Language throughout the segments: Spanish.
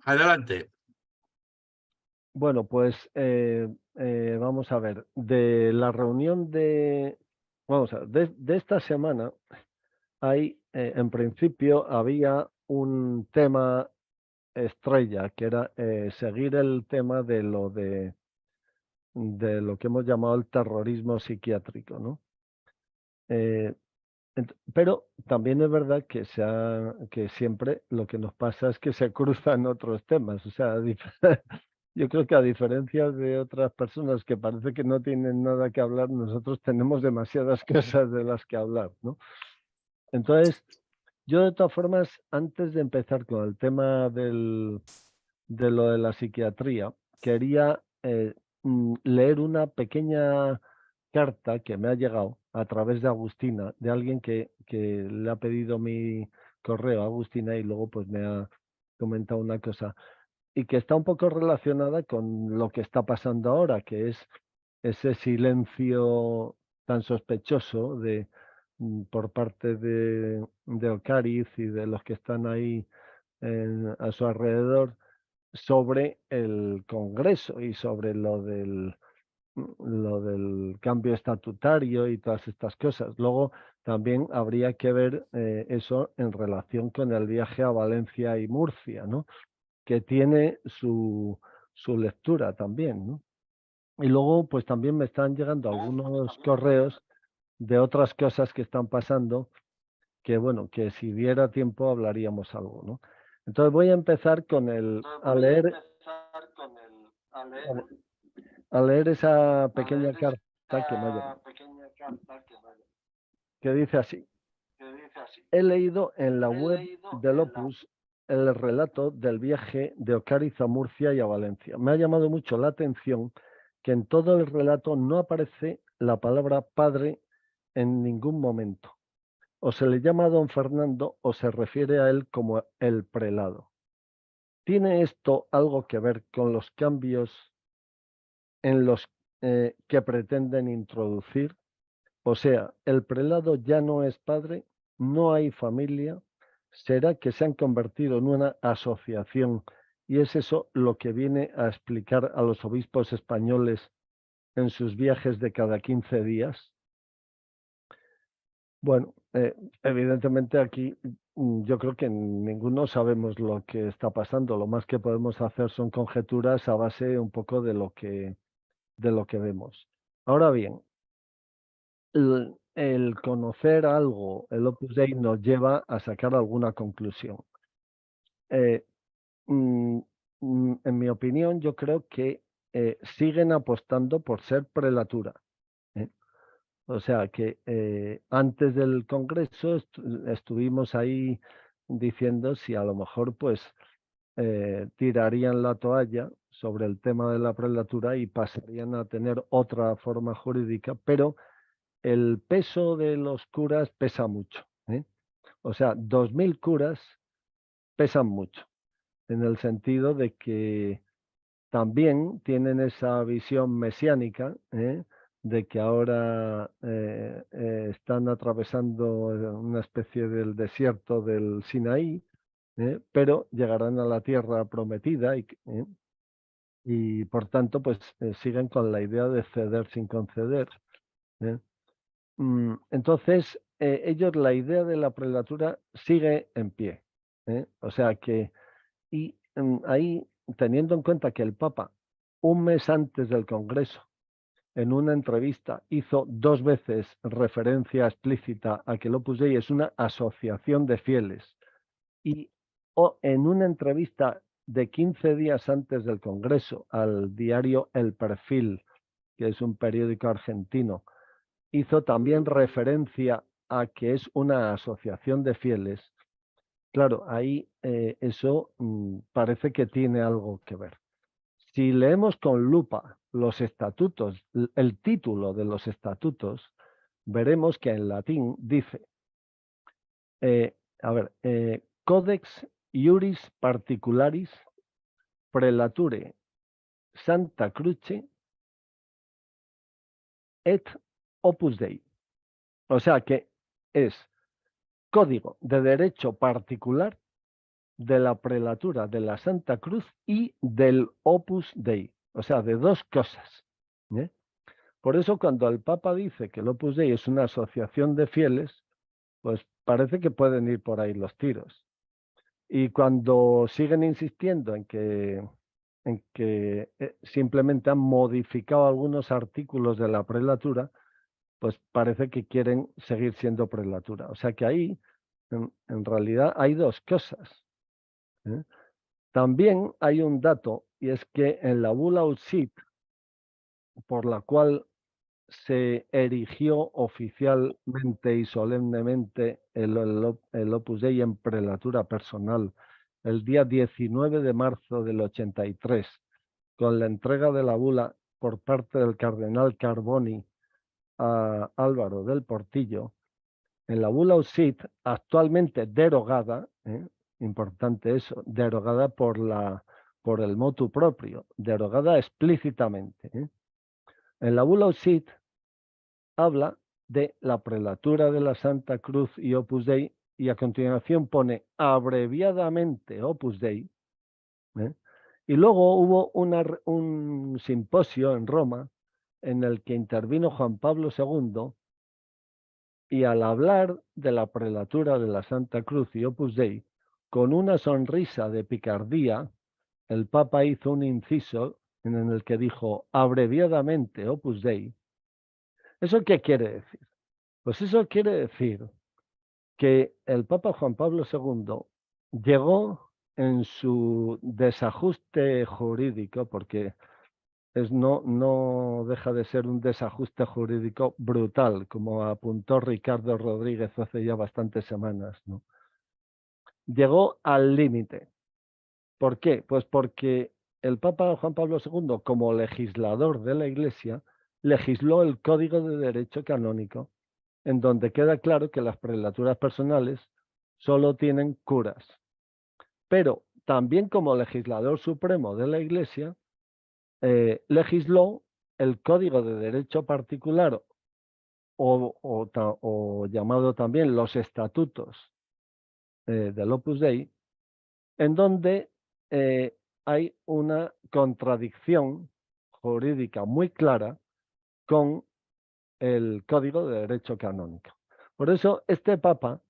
Adelante. Bueno, pues vamos a ver, de la reunión vamos a ver, de esta semana en principio había un tema estrella, que era seguir el tema de lo que hemos llamado el terrorismo psiquiátrico, ¿no? Eh, pero también es verdad que siempre lo que nos pasa es que se cruzan otros temas, o sea, yo creo que a diferencia de otras personas que parece que no tienen nada que hablar, nosotros tenemos demasiadas cosas de las que hablar, ¿no? Entonces, yo de todas formas, antes de empezar con el tema de lo de la psiquiatría, quería leer una pequeña carta que me ha llegado a través de Agustina, de alguien que le ha pedido mi correo a Agustina y luego pues me ha comentado una cosa y que está un poco relacionada con lo que está pasando ahora, que es ese silencio tan sospechoso por parte de Ocariz y de los que están ahí a su alrededor sobre el Congreso y sobre lo del cambio estatutario y todas estas cosas. Luego también habría que ver eso en relación con el viaje a Valencia y Murcia, ¿no? Que tiene su lectura también, ¿no? Y luego, pues también me están llegando algunos correos de otras cosas que están pasando, que bueno, que si diera tiempo hablaríamos algo, ¿no? Entonces voy a empezar a le- a leer esa pequeña carta que me ha llegado, que dice así: he leído en la web del Opus el relato del viaje de Ocariz a Murcia y a Valencia. Me ha llamado mucho la atención que en todo el relato no aparece la palabra padre en ningún momento. O se le llama a don Fernando o se refiere a él como el prelado. ¿Tiene esto algo que ver con los cambios en los que pretenden introducir? O sea, el prelado ya no es padre, no hay familia, será que se han convertido en una asociación y es eso lo que viene a explicar a los obispos españoles en sus viajes de cada 15 días. Bueno, evidentemente aquí yo creo que ninguno sabemos lo que está pasando. Lo más que podemos hacer son conjeturas a base un poco de lo que vemos. Ahora bien, el conocer algo, el Opus Dei nos lleva a sacar alguna conclusión. Eh, mm, en mi opinión, yo creo que siguen apostando por ser prelatura. ¿Eh? O sea que antes del Congreso estuvimos ahí diciendo si a lo mejor pues tirarían la toalla sobre el tema de la prelatura y pasarían a tener otra forma jurídica, pero el peso de los curas pesa mucho, ¿eh? O sea, 2000 curas pesan mucho, en el sentido de que también tienen esa visión mesiánica, de que ahora están atravesando una especie del desierto del Sinaí, pero llegarán a la tierra prometida y por tanto, pues siguen con la idea de ceder sin conceder. ¿Eh? Entonces, ellos la idea de la prelatura sigue en pie. O sea que, ahí, teniendo en cuenta que el Papa, un mes antes del Congreso, en una entrevista, hizo 2 veces referencia explícita a que el Opus Dei es una asociación de fieles y en una entrevista de 15 días antes del Congreso al diario El Perfil, que es un periódico argentino, hizo también referencia a que es una asociación de fieles. Claro, ahí eso parece que tiene algo que ver. Si leemos con lupa los estatutos, el título de los estatutos, veremos que en latín dice, Codex Iuris Particularis Prelature Santa Cruce et Opus Dei. O sea que es código de derecho particular de la prelatura de la Santa Cruz y del Opus Dei, o sea, de dos cosas. Por eso cuando el Papa dice que el Opus Dei es una asociación de fieles, pues parece que pueden ir por ahí los tiros. Y cuando siguen insistiendo en que simplemente han modificado algunos artículos de la prelatura, pues parece que quieren seguir siendo prelatura. O sea que ahí, en realidad, hay dos cosas. También hay un dato, y es que en la bula Ut-Sit, por la cual se erigió oficialmente y solemnemente el Opus Dei en prelatura personal el día 19 de marzo del 83, con la entrega de la bula por parte del cardenal Carboni a Álvaro del Portillo. En la bula Ut-Sit, actualmente derogada, importante eso, derogada por el motu proprio, derogada explícitamente. En la bula Ut-Sit habla de la prelatura de la Santa Cruz y Opus Dei, y a continuación pone abreviadamente Opus Dei. Y luego hubo un simposio en Roma en el que intervino Juan Pablo II, y al hablar de la prelatura de la Santa Cruz y Opus Dei, con una sonrisa de picardía, el Papa hizo un inciso en el que dijo abreviadamente Opus Dei. ¿Eso qué quiere decir? Pues eso quiere decir que el Papa Juan Pablo II llegó en su desajuste jurídico, porque no deja de ser un desajuste jurídico brutal, como apuntó Ricardo Rodríguez hace ya bastantes semanas, ¿no? Llegó al límite. ¿Por qué? Pues porque el Papa Juan Pablo II, como legislador de la Iglesia, legisló el Código de Derecho Canónico, en donde queda claro que las prelaturas personales solo tienen curas. Pero también como legislador supremo de la Iglesia, legisló el Código de Derecho Particular, o llamado también los estatutos del Opus Dei, en donde hay una contradicción jurídica muy clara con el Código de Derecho Canónico. Por eso este Papa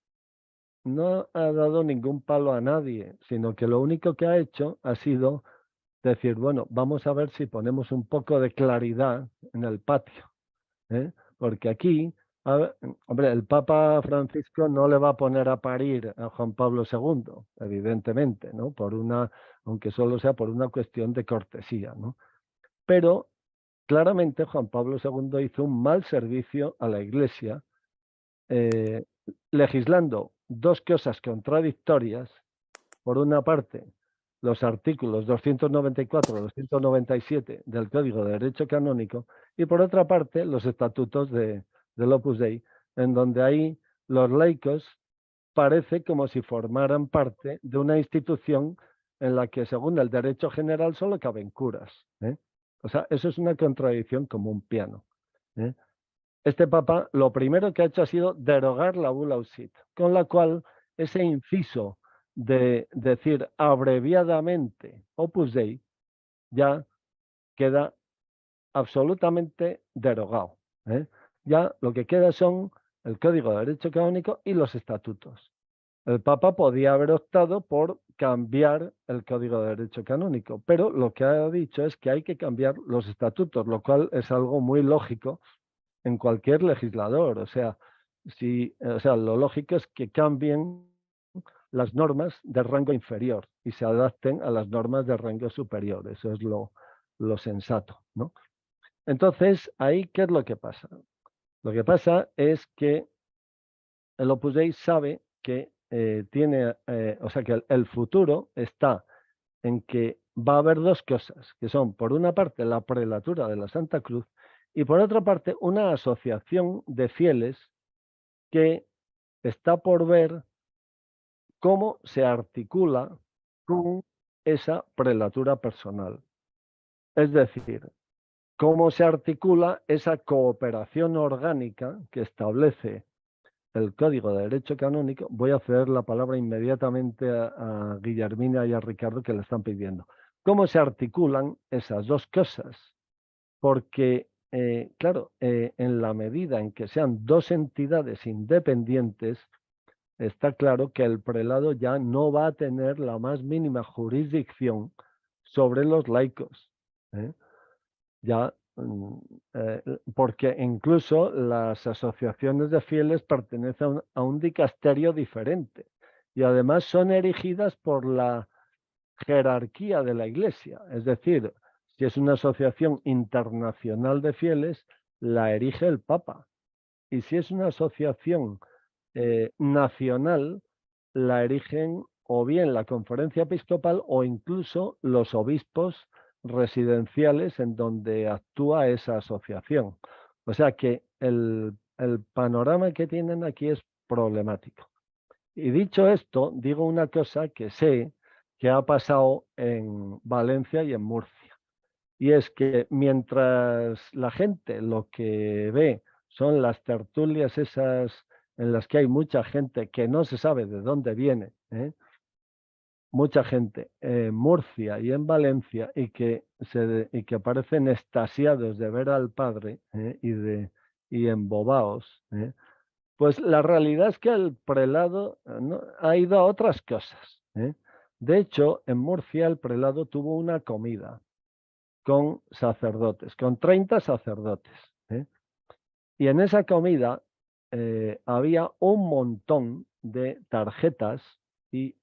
no ha dado ningún palo a nadie, sino que lo único que ha hecho ha sido decir, bueno, vamos a ver si ponemos un poco de claridad en el patio, porque aquí, hombre, el Papa Francisco no le va a poner a parir a Juan Pablo II, evidentemente, ¿no? Aunque solo sea por una cuestión de cortesía, ¿no? Pero claramente Juan Pablo II hizo un mal servicio a la Iglesia, legislando dos cosas contradictorias. Por una parte, los artículos 294 y 297 del Código de Derecho Canónico, y por otra parte, los estatutos del Opus Dei, en donde ahí los laicos parece como si formaran parte de una institución en la que, según el derecho general, solo caben curas. O sea, eso es una contradicción como un piano. Este Papa lo primero que ha hecho ha sido derogar la bula Ut-Sit, con la cual ese inciso de decir abreviadamente Opus Dei ya queda absolutamente derogado. Ya lo que queda son el Código de Derecho Canónico y los estatutos. El Papa podía haber optado por cambiar el Código de Derecho Canónico, pero lo que ha dicho es que hay que cambiar los estatutos, lo cual es algo muy lógico en cualquier legislador. O sea, lo lógico es que cambien las normas de rango inferior y se adapten a las normas de rango superior. Eso es lo sensato, ¿no? Entonces, ahí, ¿qué es lo que pasa? Lo que pasa es que el Opus Dei sabe que que el futuro está en que va a haber dos cosas, que son, por una parte, la prelatura de la Santa Cruz y, por otra parte, una asociación de fieles que está por ver cómo se articula con esa prelatura personal. Es decir, cómo se articula esa cooperación orgánica que establece el Código de Derecho Canónico, voy a ceder la palabra inmediatamente a Guillermina y a Ricardo, que le están pidiendo. ¿Cómo se articulan esas dos cosas? Porque, claro, en la medida en que sean dos entidades independientes, está claro que el prelado ya no va a tener la más mínima jurisdicción sobre los laicos. Ya, porque incluso las asociaciones de fieles pertenecen a un dicasterio diferente y además son erigidas por la jerarquía de la Iglesia. Es decir, si es una asociación internacional de fieles, la erige el Papa. Y si es una asociación nacional, la erigen o bien la conferencia episcopal o incluso los obispos residenciales en donde actúa esa asociación. O sea que el panorama que tienen aquí es problemático. Y dicho esto, digo una cosa que sé que ha pasado en Valencia y en Murcia. Y es que mientras la gente lo que ve son las tertulias esas en las que hay mucha gente que no se sabe de dónde viene, mucha gente en Murcia y en Valencia y que parecen extasiados de ver al Padre y embobados, pues la realidad es que el prelado ha ido a otras cosas. De hecho, en Murcia el prelado tuvo una comida con sacerdotes, con 30 sacerdotes. Y en esa comida había un montón de tarjetas y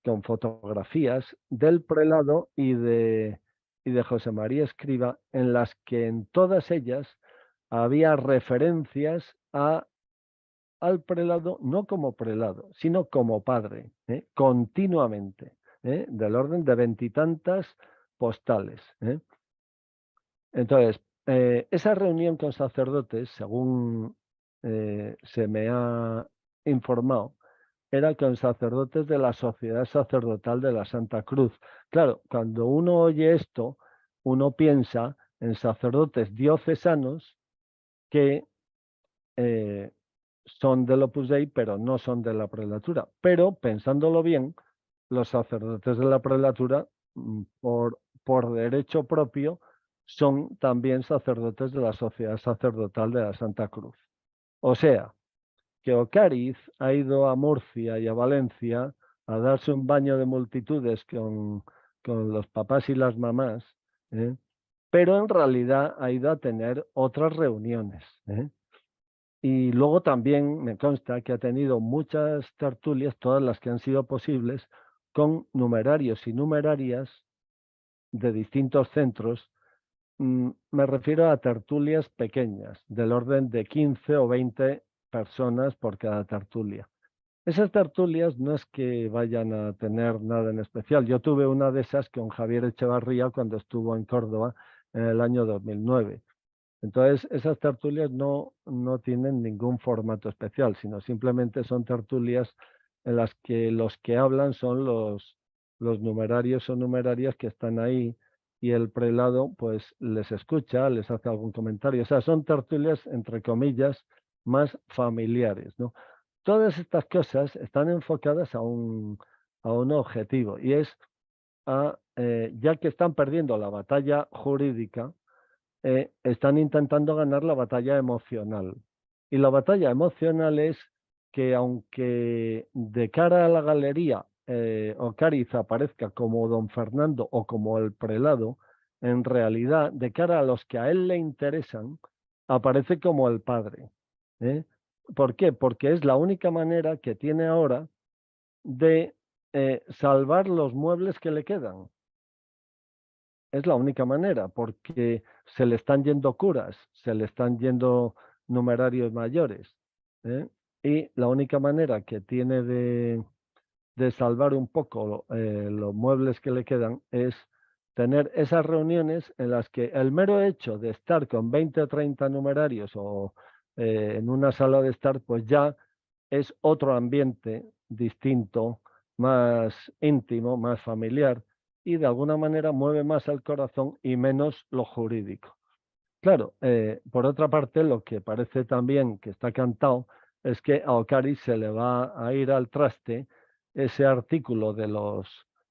con fotografías del prelado y de José María Escriba, en las que en todas ellas había referencias al prelado, no como prelado, sino como padre, continuamente, del orden de veintitantas postales. Entonces, esa reunión con sacerdotes, según se me ha informado, era con sacerdotes de la Sociedad Sacerdotal de la Santa Cruz. Claro, cuando uno oye esto, uno piensa en sacerdotes diocesanos que son del Opus Dei, pero no son de la prelatura. Pero, pensándolo bien, los sacerdotes de la prelatura, por derecho propio, son también sacerdotes de la Sociedad Sacerdotal de la Santa Cruz. O sea, que Ocariz ha ido a Murcia y a Valencia a darse un baño de multitudes con los papás y las mamás, pero en realidad ha ido a tener otras reuniones. Y luego también me consta que ha tenido muchas tertulias, todas las que han sido posibles, con numerarios y numerarias de distintos centros. Me refiero a tertulias pequeñas, del orden de 15 o 20 personas por cada tertulia. Esas tertulias no es que vayan a tener nada en especial. Yo tuve una de esas con Javier Echevarría cuando estuvo en Córdoba en el año 2009. Entonces, esas tertulias no tienen ningún formato especial, sino simplemente son tertulias en las que los que hablan son los numerarios o numerarias que están ahí y el prelado pues les escucha, les hace algún comentario. O sea, son tertulias, entre comillas, más familiares, ¿no? Todas estas cosas están enfocadas a un objetivo y es ya que están perdiendo la batalla jurídica, están intentando ganar la batalla emocional. Y la batalla emocional es que aunque de cara a la galería Ocariz aparezca como don Fernando o como el prelado, en realidad, de cara a los que a él le interesan, aparece como el padre. ¿Por qué? Porque es la única manera que tiene ahora de salvar los muebles que le quedan. Es la única manera, porque se le están yendo curas, se le están yendo numerarios mayores. Y la única manera que tiene de salvar un poco los muebles que le quedan es tener esas reuniones en las que el mero hecho de estar con 20 o 30 numerarios o en una sala de estar, pues ya es otro ambiente distinto, más íntimo, más familiar y de alguna manera mueve más el corazón y menos lo jurídico. Claro, por otra parte, lo que parece también que está cantado es que a Ocari se le va a ir al traste ese artículo de los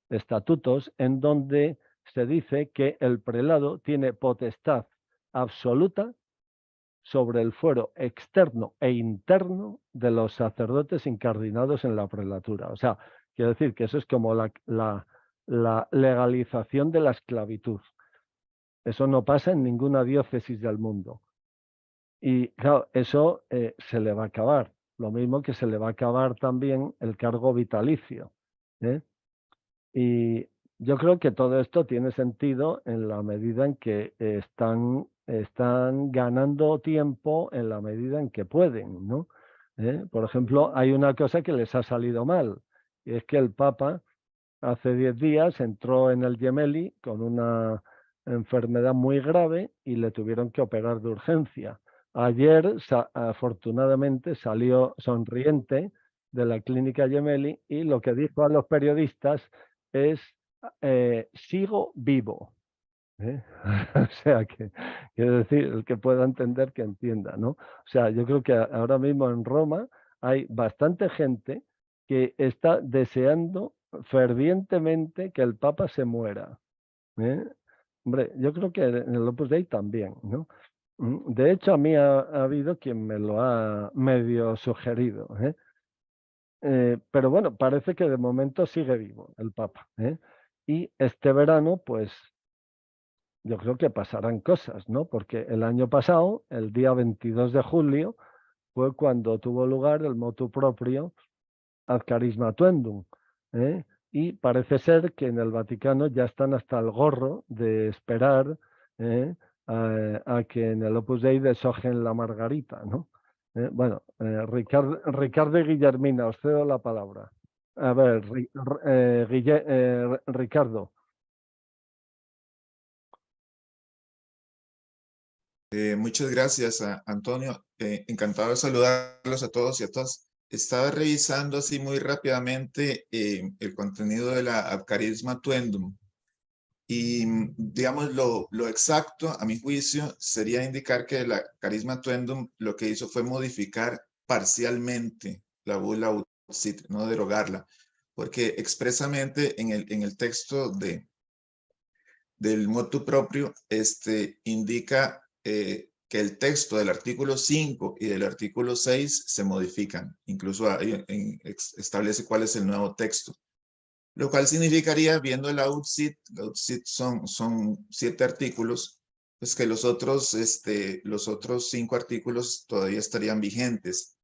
estatutos en donde se dice que el prelado tiene potestad absoluta sobre el fuero externo e interno de los sacerdotes incardinados en la prelatura. O sea, quiero decir que eso es como la legalización de la esclavitud. Eso no pasa en ninguna diócesis del mundo. Y claro, eso se le va a acabar. Lo mismo que se le va a acabar también el cargo vitalicio. ¿eh? Y yo creo que todo esto tiene sentido en la medida en que están ganando tiempo en la medida en que pueden, ¿no? Por ejemplo, hay una cosa que les ha salido mal, y es que el Papa hace 10 días entró en el Gemelli con una enfermedad muy grave y le tuvieron que operar de urgencia. Ayer, afortunadamente, salió sonriente de la clínica Gemelli y lo que dijo a los periodistas es, sigo vivo. O sea, que quiero decir, el que pueda entender, que entienda, ¿no? O sea, yo creo que ahora mismo en Roma hay bastante gente que está deseando fervientemente que el Papa se muera. ¿eh? Hombre, yo creo que en el Opus Dei también, ¿no? De hecho, a mí ha habido quien me lo ha medio sugerido, pero bueno, parece que de momento sigue vivo el Papa, Y este verano, pues yo creo que pasarán cosas, ¿no? Porque el año pasado, el día 22 de julio, fue cuando tuvo lugar el motu proprio ad carisma tuendum, ¿eh? Y parece ser que en el Vaticano ya están hasta el gorro de esperar ¿eh? a que en el Opus Dei deshojen la margarita, ¿no? Bueno, Ricardo y Guillermina, os cedo la palabra. A ver, Ricardo. Muchas gracias, Antonio. Encantado de saludarlos a todos y a todas. Estaba revisando así muy rápidamente el contenido de la Ad Carisma Tuendum y digamos lo exacto, a mi juicio, sería indicar que la Carisma Tuendum lo que hizo fue modificar parcialmente la bula Ut Sit, no derogarla, porque expresamente en el texto del motu proprio indica que el texto del artículo 5 y del artículo 6 se modifican. Incluso establece cuál es el nuevo texto. Lo cual significaría, viendo la UTSIT son 7 artículos, pues que los otros 5 artículos todavía estarían vigentes.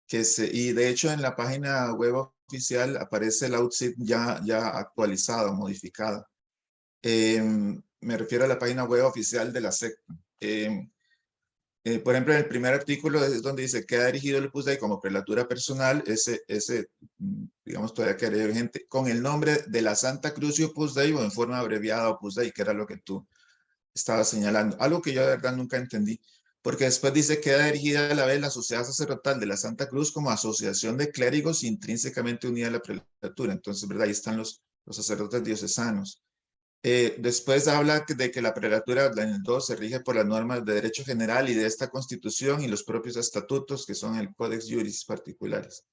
Y de hecho en la página web oficial aparece la UTSIT ya actualizada, modificada. Me refiero a la página web oficial de la secta. Por ejemplo, en el primer artículo es donde dice queda erigido el Opus Dei como prelatura personal, digamos, todavía queda vigente, con el nombre de la Santa Cruz y Opus Dei o en forma abreviada Opus Dei, que era lo que tú estabas señalando. Algo que yo de verdad nunca entendí, porque después dice queda erigida a la vez la Sociedad Sacerdotal de la Santa Cruz como asociación de clérigos intrínsecamente unida a la prelatura. Entonces, ¿verdad? Ahí están los sacerdotes diocesanos. Después habla de que la prelatura en el 2 se rige por las normas de derecho general y de esta constitución y los propios estatutos que son el Codex Juris particulares.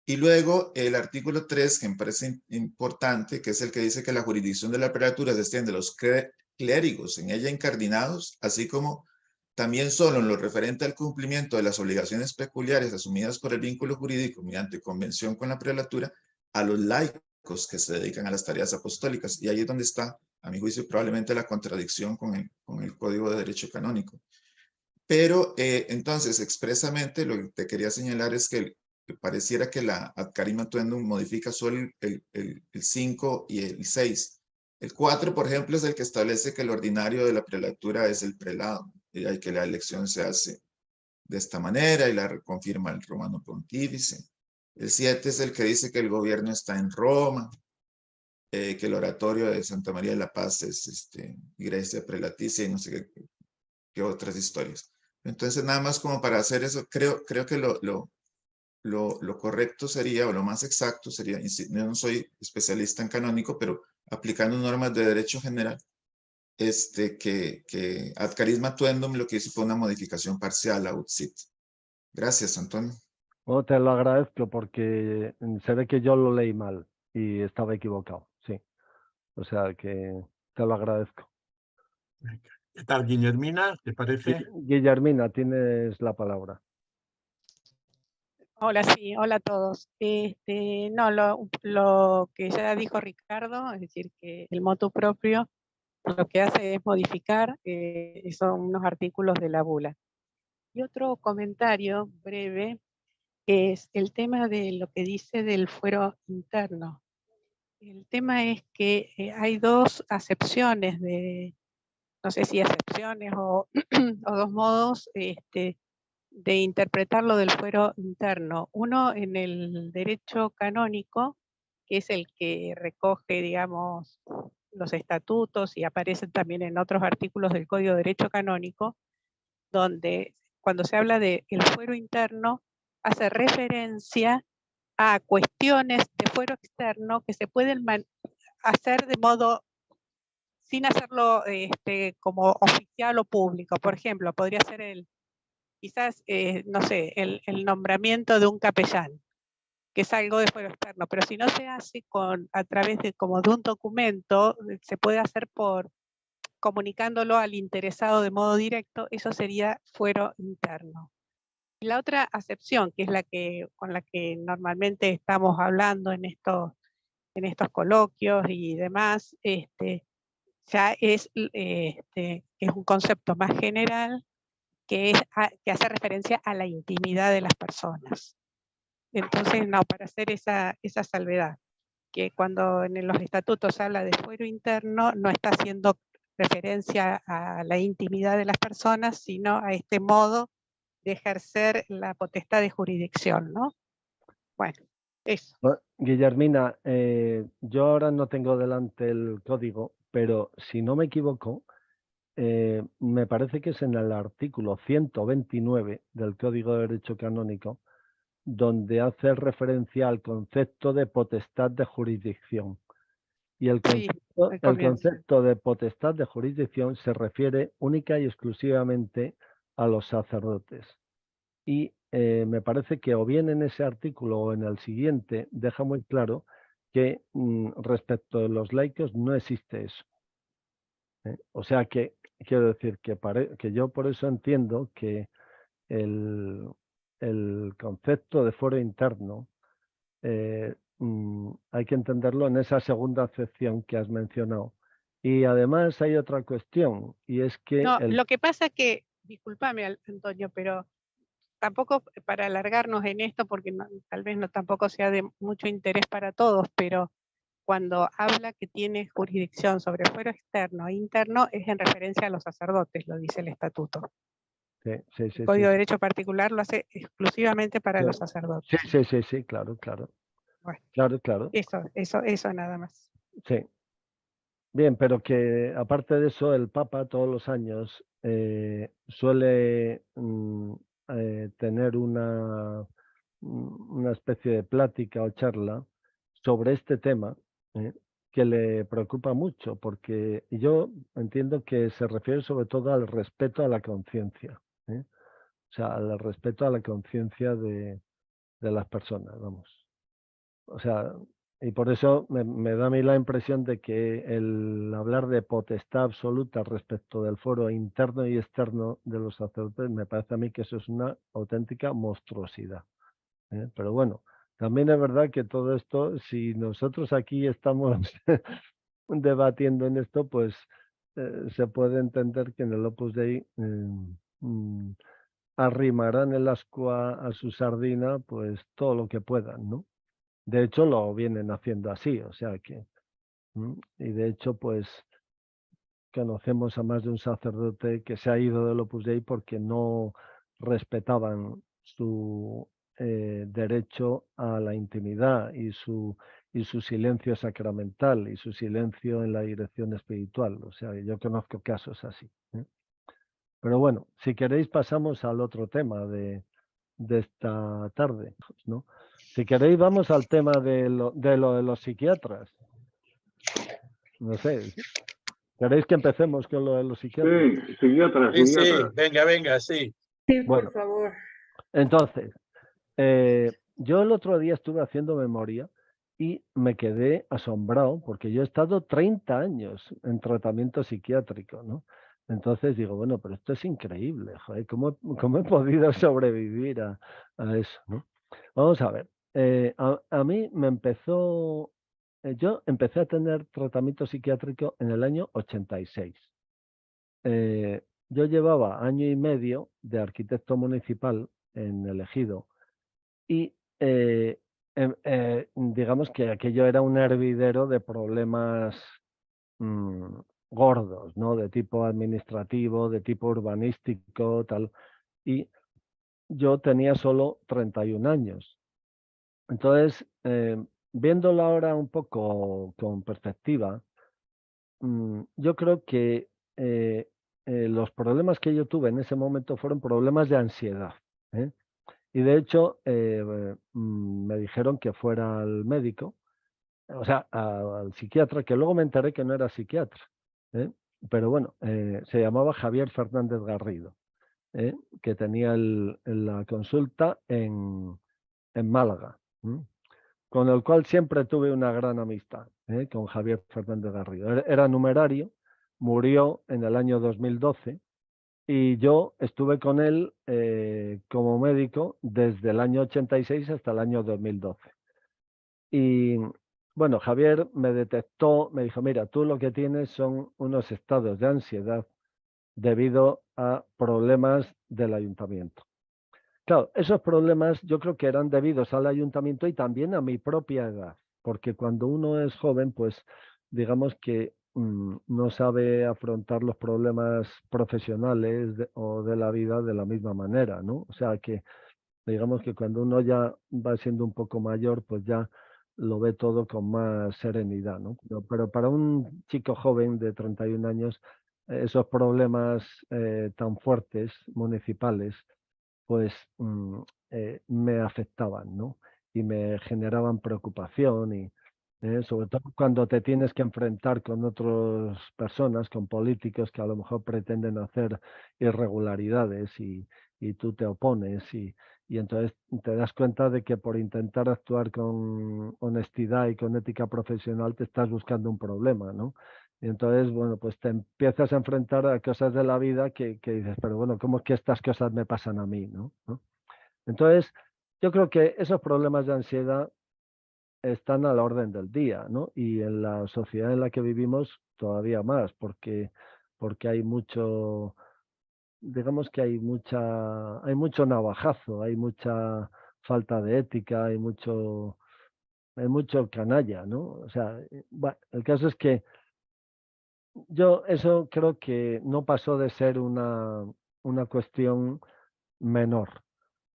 Y luego el artículo 3, que me parece importante, que es el que dice que la jurisdicción de la prelatura se extiende a los clérigos en ella incardinados, así como también solo en lo referente al cumplimiento de las obligaciones peculiares asumidas por el vínculo jurídico mediante convención con la prelatura, a los laicos que se dedican a las tareas apostólicas. Y ahí es donde está, a mi juicio, probablemente la contradicción con el Código de Derecho Canónico. Pero entonces, expresamente, lo que te quería señalar es que pareciera que la Ad Carisma Tuendum modifica solo el 5 y el 6. El 4, por ejemplo, es el que establece que el ordinario de la prelatura es el prelado, y que la elección se hace de esta manera y la confirma el Romano Pontífice. El 7 es el que dice que el gobierno está en Roma, que el oratorio de Santa María de la Paz es iglesia prelaticia y no sé qué otras historias. Entonces, nada más como para hacer eso, creo que lo correcto sería, o lo más exacto sería, yo no soy especialista en canónico, pero aplicando normas de derecho general, que ad carisma tuendum lo que hizo fue una modificación parcial a UTSIT. Gracias, Antonio. Oh, te lo agradezco porque se ve que yo lo leí mal y estaba equivocado, sí. O sea que te lo agradezco. ¿Qué tal, Guillermina? ¿Te parece? Guillermina, tienes la palabra. Hola, sí, hola a todos. No, lo que ya dijo Ricardo, es decir, que el motu propio lo que hace es modificar, son unos artículos de la bula. Y otro comentario breve es el tema de lo que dice del fuero interno. El tema es que hay dos acepciones no sé si acepciones o, o dos modos de interpretar lo del fuero interno. Uno en el derecho canónico, que es el que recoge, digamos, los estatutos y aparecen también en otros artículos del Código de Derecho Canónico, donde cuando se habla del fuero interno, hace referencia a cuestiones de fuero externo que se pueden hacer de modo, sin hacerlo como oficial o público. Por ejemplo, podría ser quizás, no sé, el nombramiento de un capellán, que es algo de fuero externo, pero si no se hace a través de un documento, se puede hacer comunicándolo al interesado de modo directo, eso sería fuero interno. Y la otra acepción, que es con la que normalmente estamos hablando en estos coloquios y demás, ya es un concepto más general que hace referencia a la intimidad de las personas. Entonces, no, para hacer esa salvedad, que cuando en los estatutos habla de fuero interno, no está haciendo referencia a la intimidad de las personas, sino a este modo de ejercer la potestad de jurisdicción, ¿no? Bueno, eso. Guillermina, yo ahora no tengo delante el código, pero si no me equivoco, me parece que es en el artículo 129 del Código de Derecho Canónico, donde hace referencia al concepto de potestad de jurisdicción. Y el concepto de potestad de jurisdicción se refiere única y exclusivamente a los sacerdotes. Y me parece que o bien en ese artículo o en el siguiente deja muy claro que respecto de los laicos no existe eso. O sea que quiero decir que yo por eso entiendo que el concepto de fuero interno hay que entenderlo en esa segunda acepción que has mencionado. Y además hay otra cuestión, y es que... No, lo que pasa es que, discúlpame, Antonio, pero tampoco para alargarnos en esto, porque tal vez tampoco sea de mucho interés para todos, pero cuando habla que tiene jurisdicción sobre fuero externo e interno, es en referencia a los sacerdotes, lo dice el estatuto. Sí, el Código de Derecho Particular lo hace exclusivamente para los sacerdotes. Sí, claro. Bueno, claro. Eso nada más. Sí. Bien, pero que aparte de eso, el Papa todos los años suele tener una especie de plática o charla sobre este tema que le preocupa mucho, porque yo entiendo que se refiere sobre todo al respeto a la conciencia, o sea, al respeto a la conciencia de las personas, vamos. O sea, y por eso me da a mí la impresión de que el hablar de potestad absoluta respecto del fuero interno y externo de los sacerdotes, me parece a mí que eso es una auténtica monstruosidad. Pero bueno, también es verdad que todo esto, si nosotros aquí estamos debatiendo en esto, pues se puede entender que en el Opus Dei arrimarán el ascua a su sardina, pues todo lo que puedan, ¿no? De hecho, lo vienen haciendo así, o sea que, y de hecho, pues conocemos a más de un sacerdote que se ha ido del Opus Dei porque no respetaban su derecho a la intimidad y su silencio sacramental y su silencio en la dirección espiritual. O sea, yo conozco casos así. Pero bueno, si queréis pasamos al otro tema de esta tarde, ¿no? Si queréis vamos al tema de los psiquiatras. No sé, ¿queréis que empecemos con lo de los psiquiatras? Sí, psiquiatras. Sí, venga, sí. Sí, Bueno, por favor. entonces, Yo el otro día estuve haciendo memoria y me quedé asombrado porque yo he estado 30 años en tratamiento psiquiátrico, ¿no? Entonces digo, bueno, pero esto es increíble, joder, ¿cómo he podido sobrevivir a eso, ¿no? Vamos a ver, a mí me empezó, yo empecé a tener tratamiento psiquiátrico en el año 86. Yo llevaba año y medio de arquitecto municipal en el Ejido y digamos que aquello era un hervidero de problemas mm, gordos, ¿no? De tipo administrativo, de tipo urbanístico, tal. Y yo tenía solo 31 años. Entonces, viéndolo ahora un poco con perspectiva, yo creo que los problemas que yo tuve en ese momento fueron problemas de ansiedad, ¿eh? Y de hecho, me dijeron que fuera al médico, o sea, al psiquiatra, que luego me enteré que no era psiquiatra, ¿eh? Pero bueno, se llamaba Javier Fernández Garrido, ¿eh? Que tenía la consulta en Málaga, con el cual siempre tuve una gran amistad, con Javier Fernández Garrido. Era numerario, murió en el año 2012 y yo estuve con él como médico desde el año 86 hasta el año 2012. Y bueno, Javier me detectó, me dijo, mira, tú lo que tienes son unos estados de ansiedad debido a problemas del ayuntamiento. Claro, esos problemas yo creo que eran debidos al ayuntamiento y también a mi propia edad, porque cuando uno es joven, pues digamos que no sabe afrontar los problemas profesionales o de la vida de la misma manera, ¿no? O sea que digamos que cuando uno ya va siendo un poco mayor, pues ya lo ve todo con más serenidad, ¿no? Pero para un chico joven de 31 años, esos problemas tan fuertes municipales, pues me afectaban, ¿no? Y me generaban preocupación y sobre todo cuando te tienes que enfrentar con otras personas, con políticos que a lo mejor pretenden hacer irregularidades y tú te opones y entonces te das cuenta de que por intentar actuar con honestidad y con ética profesional te estás buscando un problema, ¿no? Y entonces, bueno, pues te empiezas a enfrentar a cosas de la vida que dices, pero bueno, ¿cómo es que estas cosas me pasan a mí, ¿no? Entonces, yo creo que esos problemas de ansiedad están a la orden del día, ¿no? Y en la sociedad en la que vivimos todavía más, porque hay mucho, digamos que hay mucho navajazo, hay mucha falta de ética, hay mucho canalla, ¿no? O sea, bueno, el caso es que yo eso creo que no pasó de ser una cuestión menor.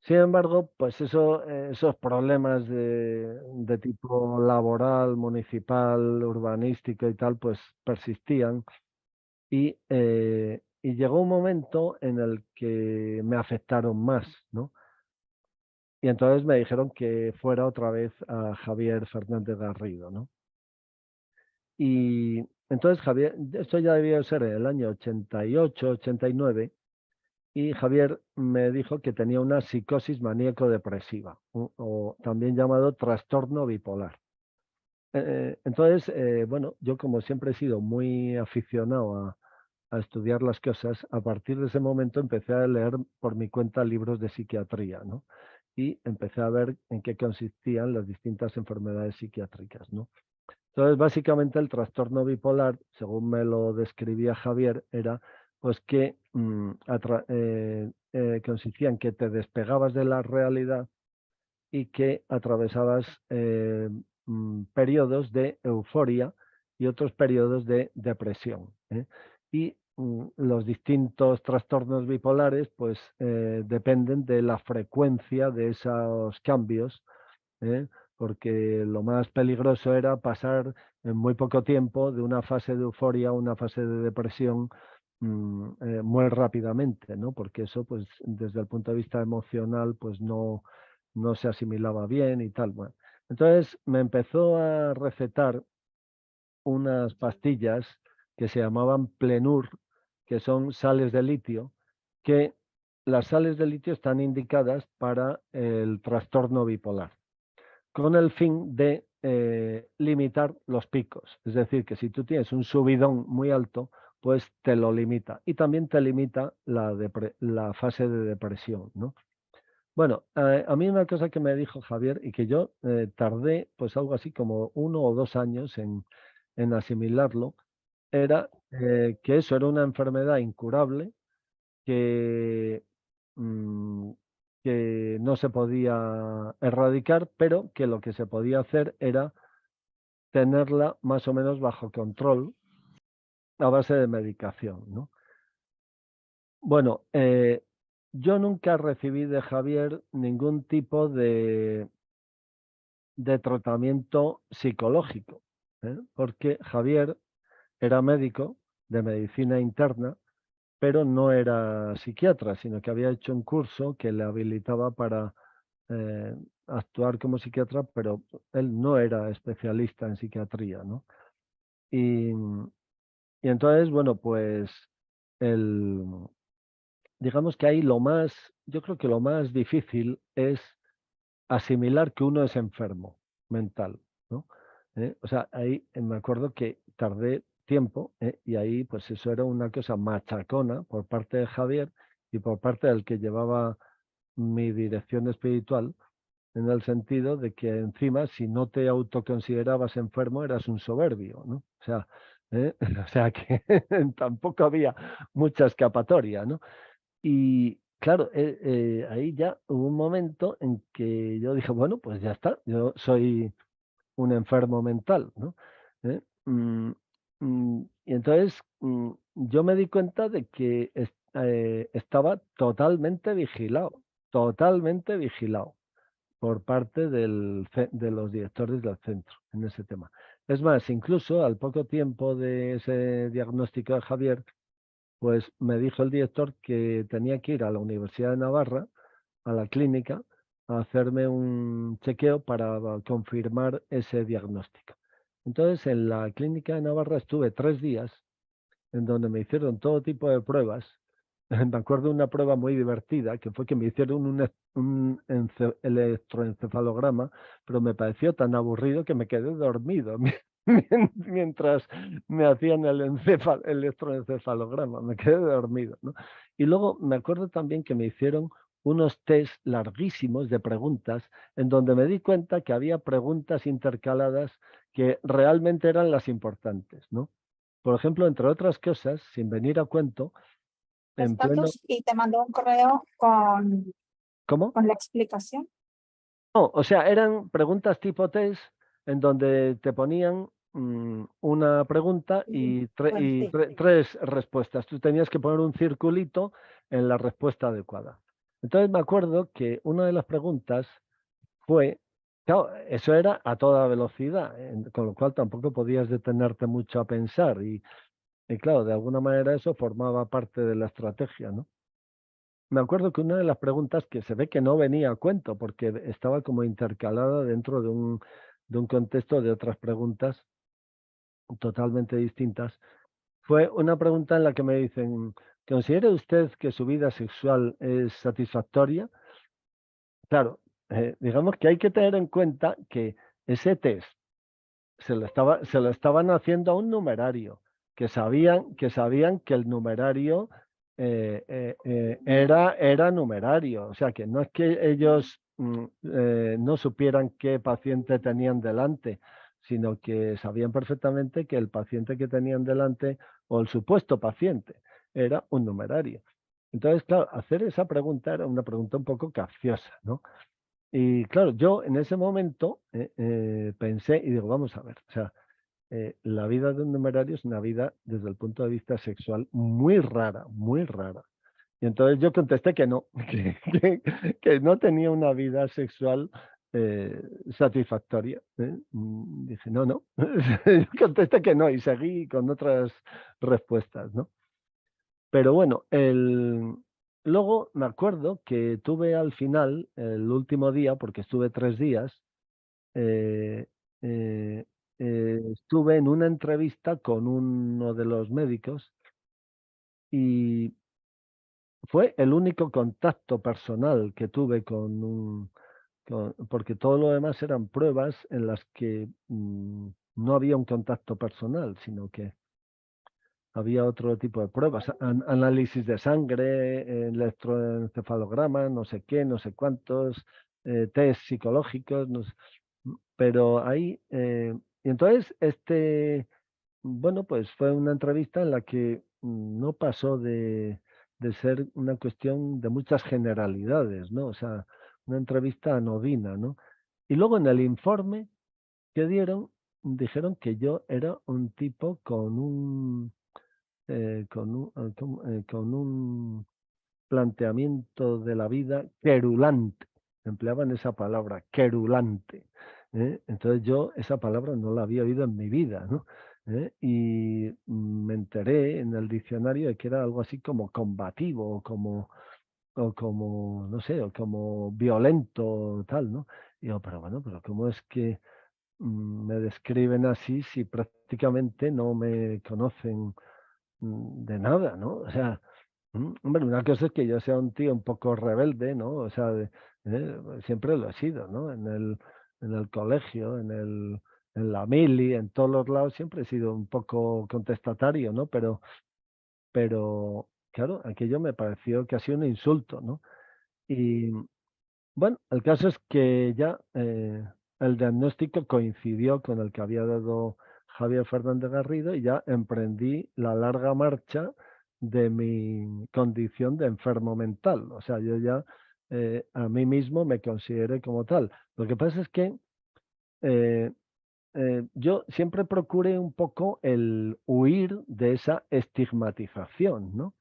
Sin embargo, pues esos problemas de tipo laboral, municipal, urbanístico y tal, pues persistían y llegó un momento en el que me afectaron más, ¿no? Y entonces me dijeron que fuera otra vez a Javier Fernández Garrido, ¿no? Y entonces Javier, esto ya debió ser en el año 88, 89, y Javier me dijo que tenía una psicosis maníaco-depresiva, o también llamado trastorno bipolar. Entonces, bueno, yo como siempre he sido muy aficionado a estudiar las cosas, a partir de ese momento empecé a leer por mi cuenta libros de psiquiatría, ¿no? Y empecé a ver en qué consistían las distintas enfermedades psiquiátricas, ¿no? Entonces, básicamente el trastorno bipolar, según me lo describía Javier, era pues que consistía en que te despegabas de la realidad y que atravesabas periodos de euforia y otros periodos de depresión, ¿eh? Y los distintos trastornos bipolares pues dependen de la frecuencia de esos cambios, ¿eh? Porque lo más peligroso era pasar en muy poco tiempo de una fase de euforia a una fase de depresión muy rápidamente, ¿no? Porque eso, pues, desde el punto de vista emocional, pues no se asimilaba bien y tal. Bueno, entonces me empezó a recetar unas pastillas que se llamaban Plenur, que son sales de litio, que las sales de litio están indicadas para el trastorno bipolar, con el fin de limitar los picos. Es decir, que si tú tienes un subidón muy alto, pues te lo limita. Y también te limita la fase de depresión, ¿no? Bueno, a mí una cosa que me dijo Javier y que yo tardé pues algo así como 1 o 2 años en asimilarlo, era que eso era una enfermedad incurable que, mm, que no se podía erradicar, pero que lo que se podía hacer era tenerla más o menos bajo control a base de medicación, ¿no? Bueno, yo nunca recibí de Javier ningún tipo de tratamiento psicológico, porque Javier era médico de medicina interna, pero no era psiquiatra, sino que había hecho un curso que le habilitaba para actuar como psiquiatra, pero él no era especialista en psiquiatría, ¿no? Y, y entonces, bueno, pues el, digamos que ahí yo creo que lo más difícil es asimilar que uno es enfermo mental, ¿no? O sea, ahí me acuerdo que tardé tiempo y ahí pues eso era una cosa machacona por parte de Javier y por parte del que llevaba mi dirección espiritual, en el sentido de que encima si no te autoconsiderabas enfermo eras un soberbio, ¿no? O sea, o sea que tampoco había mucha escapatoria, ¿no? Y claro, ahí ya hubo un momento en que yo dije, bueno, pues ya está, yo soy un enfermo mental, ¿no? ¿Eh? Y entonces yo me di cuenta de que estaba totalmente vigilado por parte de los directores del centro en ese tema. Es más, incluso al poco tiempo de ese diagnóstico de Javier, pues me dijo el director que tenía que ir a la Universidad de Navarra, a la clínica, a hacerme un chequeo para confirmar ese diagnóstico. Entonces, en la clínica de Navarra estuve 3 días en donde me hicieron todo tipo de pruebas. Me acuerdo de una prueba muy divertida, que fue que me hicieron un electroencefalograma, pero me pareció tan aburrido que me quedé dormido mientras me hacían el electroencefalograma, me quedé dormido, ¿no? Y luego me acuerdo también que me hicieron unos test larguísimos de preguntas, en donde me di cuenta que había preguntas intercaladas que realmente eran las importantes, ¿no? Por ejemplo, entre otras cosas, sin venir a cuento, en pleno... Estatus y te mandó un correo ¿Cómo? con la explicación. No, o sea, eran preguntas tipo test en donde te ponían una pregunta y, Bueno, sí. 3 respuestas. Tú tenías que poner un circulito en la respuesta adecuada. Entonces me acuerdo que una de las preguntas fue, claro, eso era a toda velocidad, con lo cual tampoco podías detenerte mucho a pensar y claro, de alguna manera eso formaba parte de la estrategia, ¿no? Me acuerdo que una de las preguntas que se ve que no venía a cuento porque estaba como intercalada dentro de un contexto de otras preguntas totalmente distintas, fue una pregunta en la que me dicen, ¿considera usted que su vida sexual es satisfactoria? Claro, digamos que hay que tener en cuenta que ese test se lo estaban haciendo a un numerario, que sabían que el numerario era numerario, o sea que no es que ellos no supieran qué paciente tenían delante, sino que sabían perfectamente que el paciente que tenían delante o el supuesto paciente era un numerario. Entonces, claro, hacer esa pregunta era una pregunta un poco capciosa, ¿no? Y claro, yo en ese momento pensé y digo, vamos a ver, o sea, la vida de un numerario es una vida desde el punto de vista sexual muy rara, muy rara. Y entonces yo contesté que no, que no tenía una vida sexual satisfactoria. Dije, no, no. Yo contesté que no y seguí con otras respuestas, ¿no? Pero bueno, luego me acuerdo que tuve al final, el último día, porque estuve 3 días, eh, eh, estuve en una entrevista con uno de los médicos y fue el único contacto personal que tuve porque todo lo demás eran pruebas en las que no había un contacto personal, sino que había otro tipo de pruebas, análisis de sangre, electroencefalograma, no sé qué, no sé cuántos, test psicológicos, pero ahí, y entonces bueno, pues fue una entrevista en la que no pasó de ser una cuestión de muchas generalidades, ¿no? O sea, una entrevista anodina, ¿no? Y luego en el informe que dieron, dijeron que yo era un tipo con un planteamiento de la vida querulante. Empleaban esa palabra, querulante. Entonces yo esa palabra no la había oído en mi vida, ¿no? Y me enteré en el diccionario de que era algo así como combativo o como, no sé, o como violento, tal, ¿no? Y yo, pero bueno, pero ¿cómo es que me describen así si prácticamente no me conocen de nada, ¿no? O sea, hombre, una cosa es que yo sea un tío un poco rebelde, ¿no? O sea, siempre lo he sido, ¿no? En el colegio, en la mili, en todos los lados siempre he sido un poco contestatario, ¿no? Pero claro, aquello me pareció casi un insulto, ¿no? Y bueno, el caso es que ya el diagnóstico coincidió con el que había dado Javier Fernández Garrido y ya emprendí la larga marcha de mi condición de enfermo mental. O sea, yo ya a mí mismo me consideré como tal. Lo que pasa es que eh, yo siempre procuré un poco el huir de esa estigmatización, ¿no?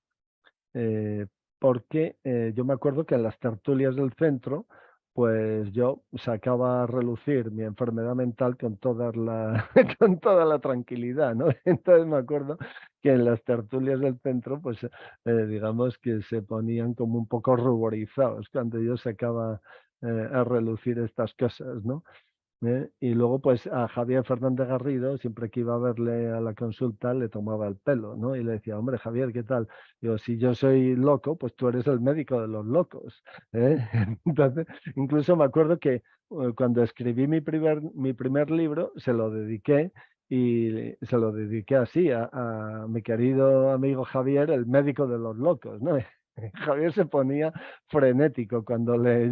eh, porque yo me acuerdo que en las tertulias del centro, pues yo sacaba a relucir mi enfermedad mental con con toda la tranquilidad, ¿no? Entonces me acuerdo que en las tertulias del centro, pues digamos que se ponían como un poco ruborizados cuando yo sacaba a relucir estas cosas, ¿no? Y luego, pues a Javier Fernández Garrido, siempre que iba a verle a la consulta, le tomaba el pelo, ¿no? Y le decía, hombre, Javier, ¿qué tal? Digo, si yo soy loco, pues tú eres el médico de los locos. ¿Eh? Entonces, incluso me acuerdo que cuando escribí mi primer libro, se lo dediqué y se lo dediqué así a mi querido amigo Javier, el médico de los locos, ¿no? Javier se ponía frenético cuando le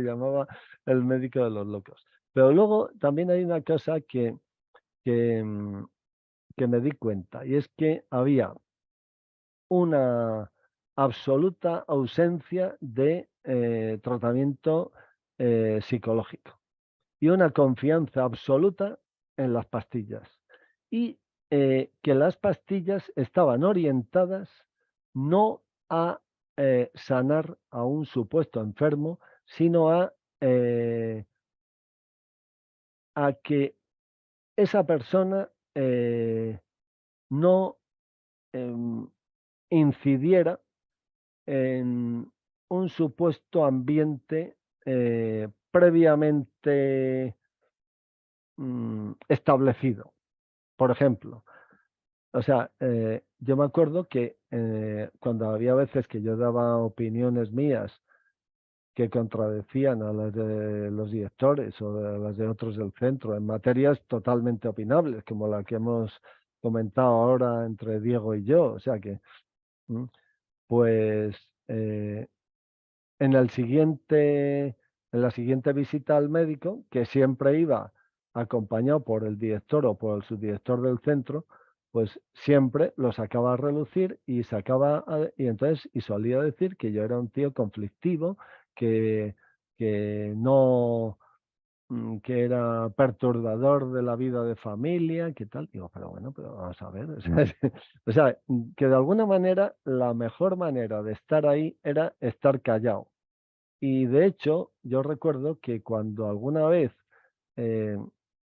llamaba el médico de los locos. Pero luego también hay una cosa que, mm, que me di cuenta, y es que había una absoluta ausencia de tratamiento psicológico y una confianza absoluta en las pastillas. Y que las pastillas estaban orientadas no a sanar a un supuesto enfermo, sino a que esa persona no incidiera en un supuesto ambiente previamente establecido. Por ejemplo, o sea, yo me acuerdo que cuando había veces que yo daba opiniones mías que contradecían a las de los directores o a las de otros del centro en materias totalmente opinables, como la que hemos comentado ahora entre Diego y yo. O sea que, pues, en la siguiente visita al médico, que siempre iba acompañado por el director o por el subdirector del centro, pues siempre lo sacaba a relucir y y solía decir que yo era un tío conflictivo, que, que no, que era perturbador de la vida de familia, que tal. Digo, pero bueno, pero vamos a ver. O sea, que de alguna manera la mejor manera de estar ahí era estar callado. Y de hecho, yo recuerdo que cuando alguna vez, eh,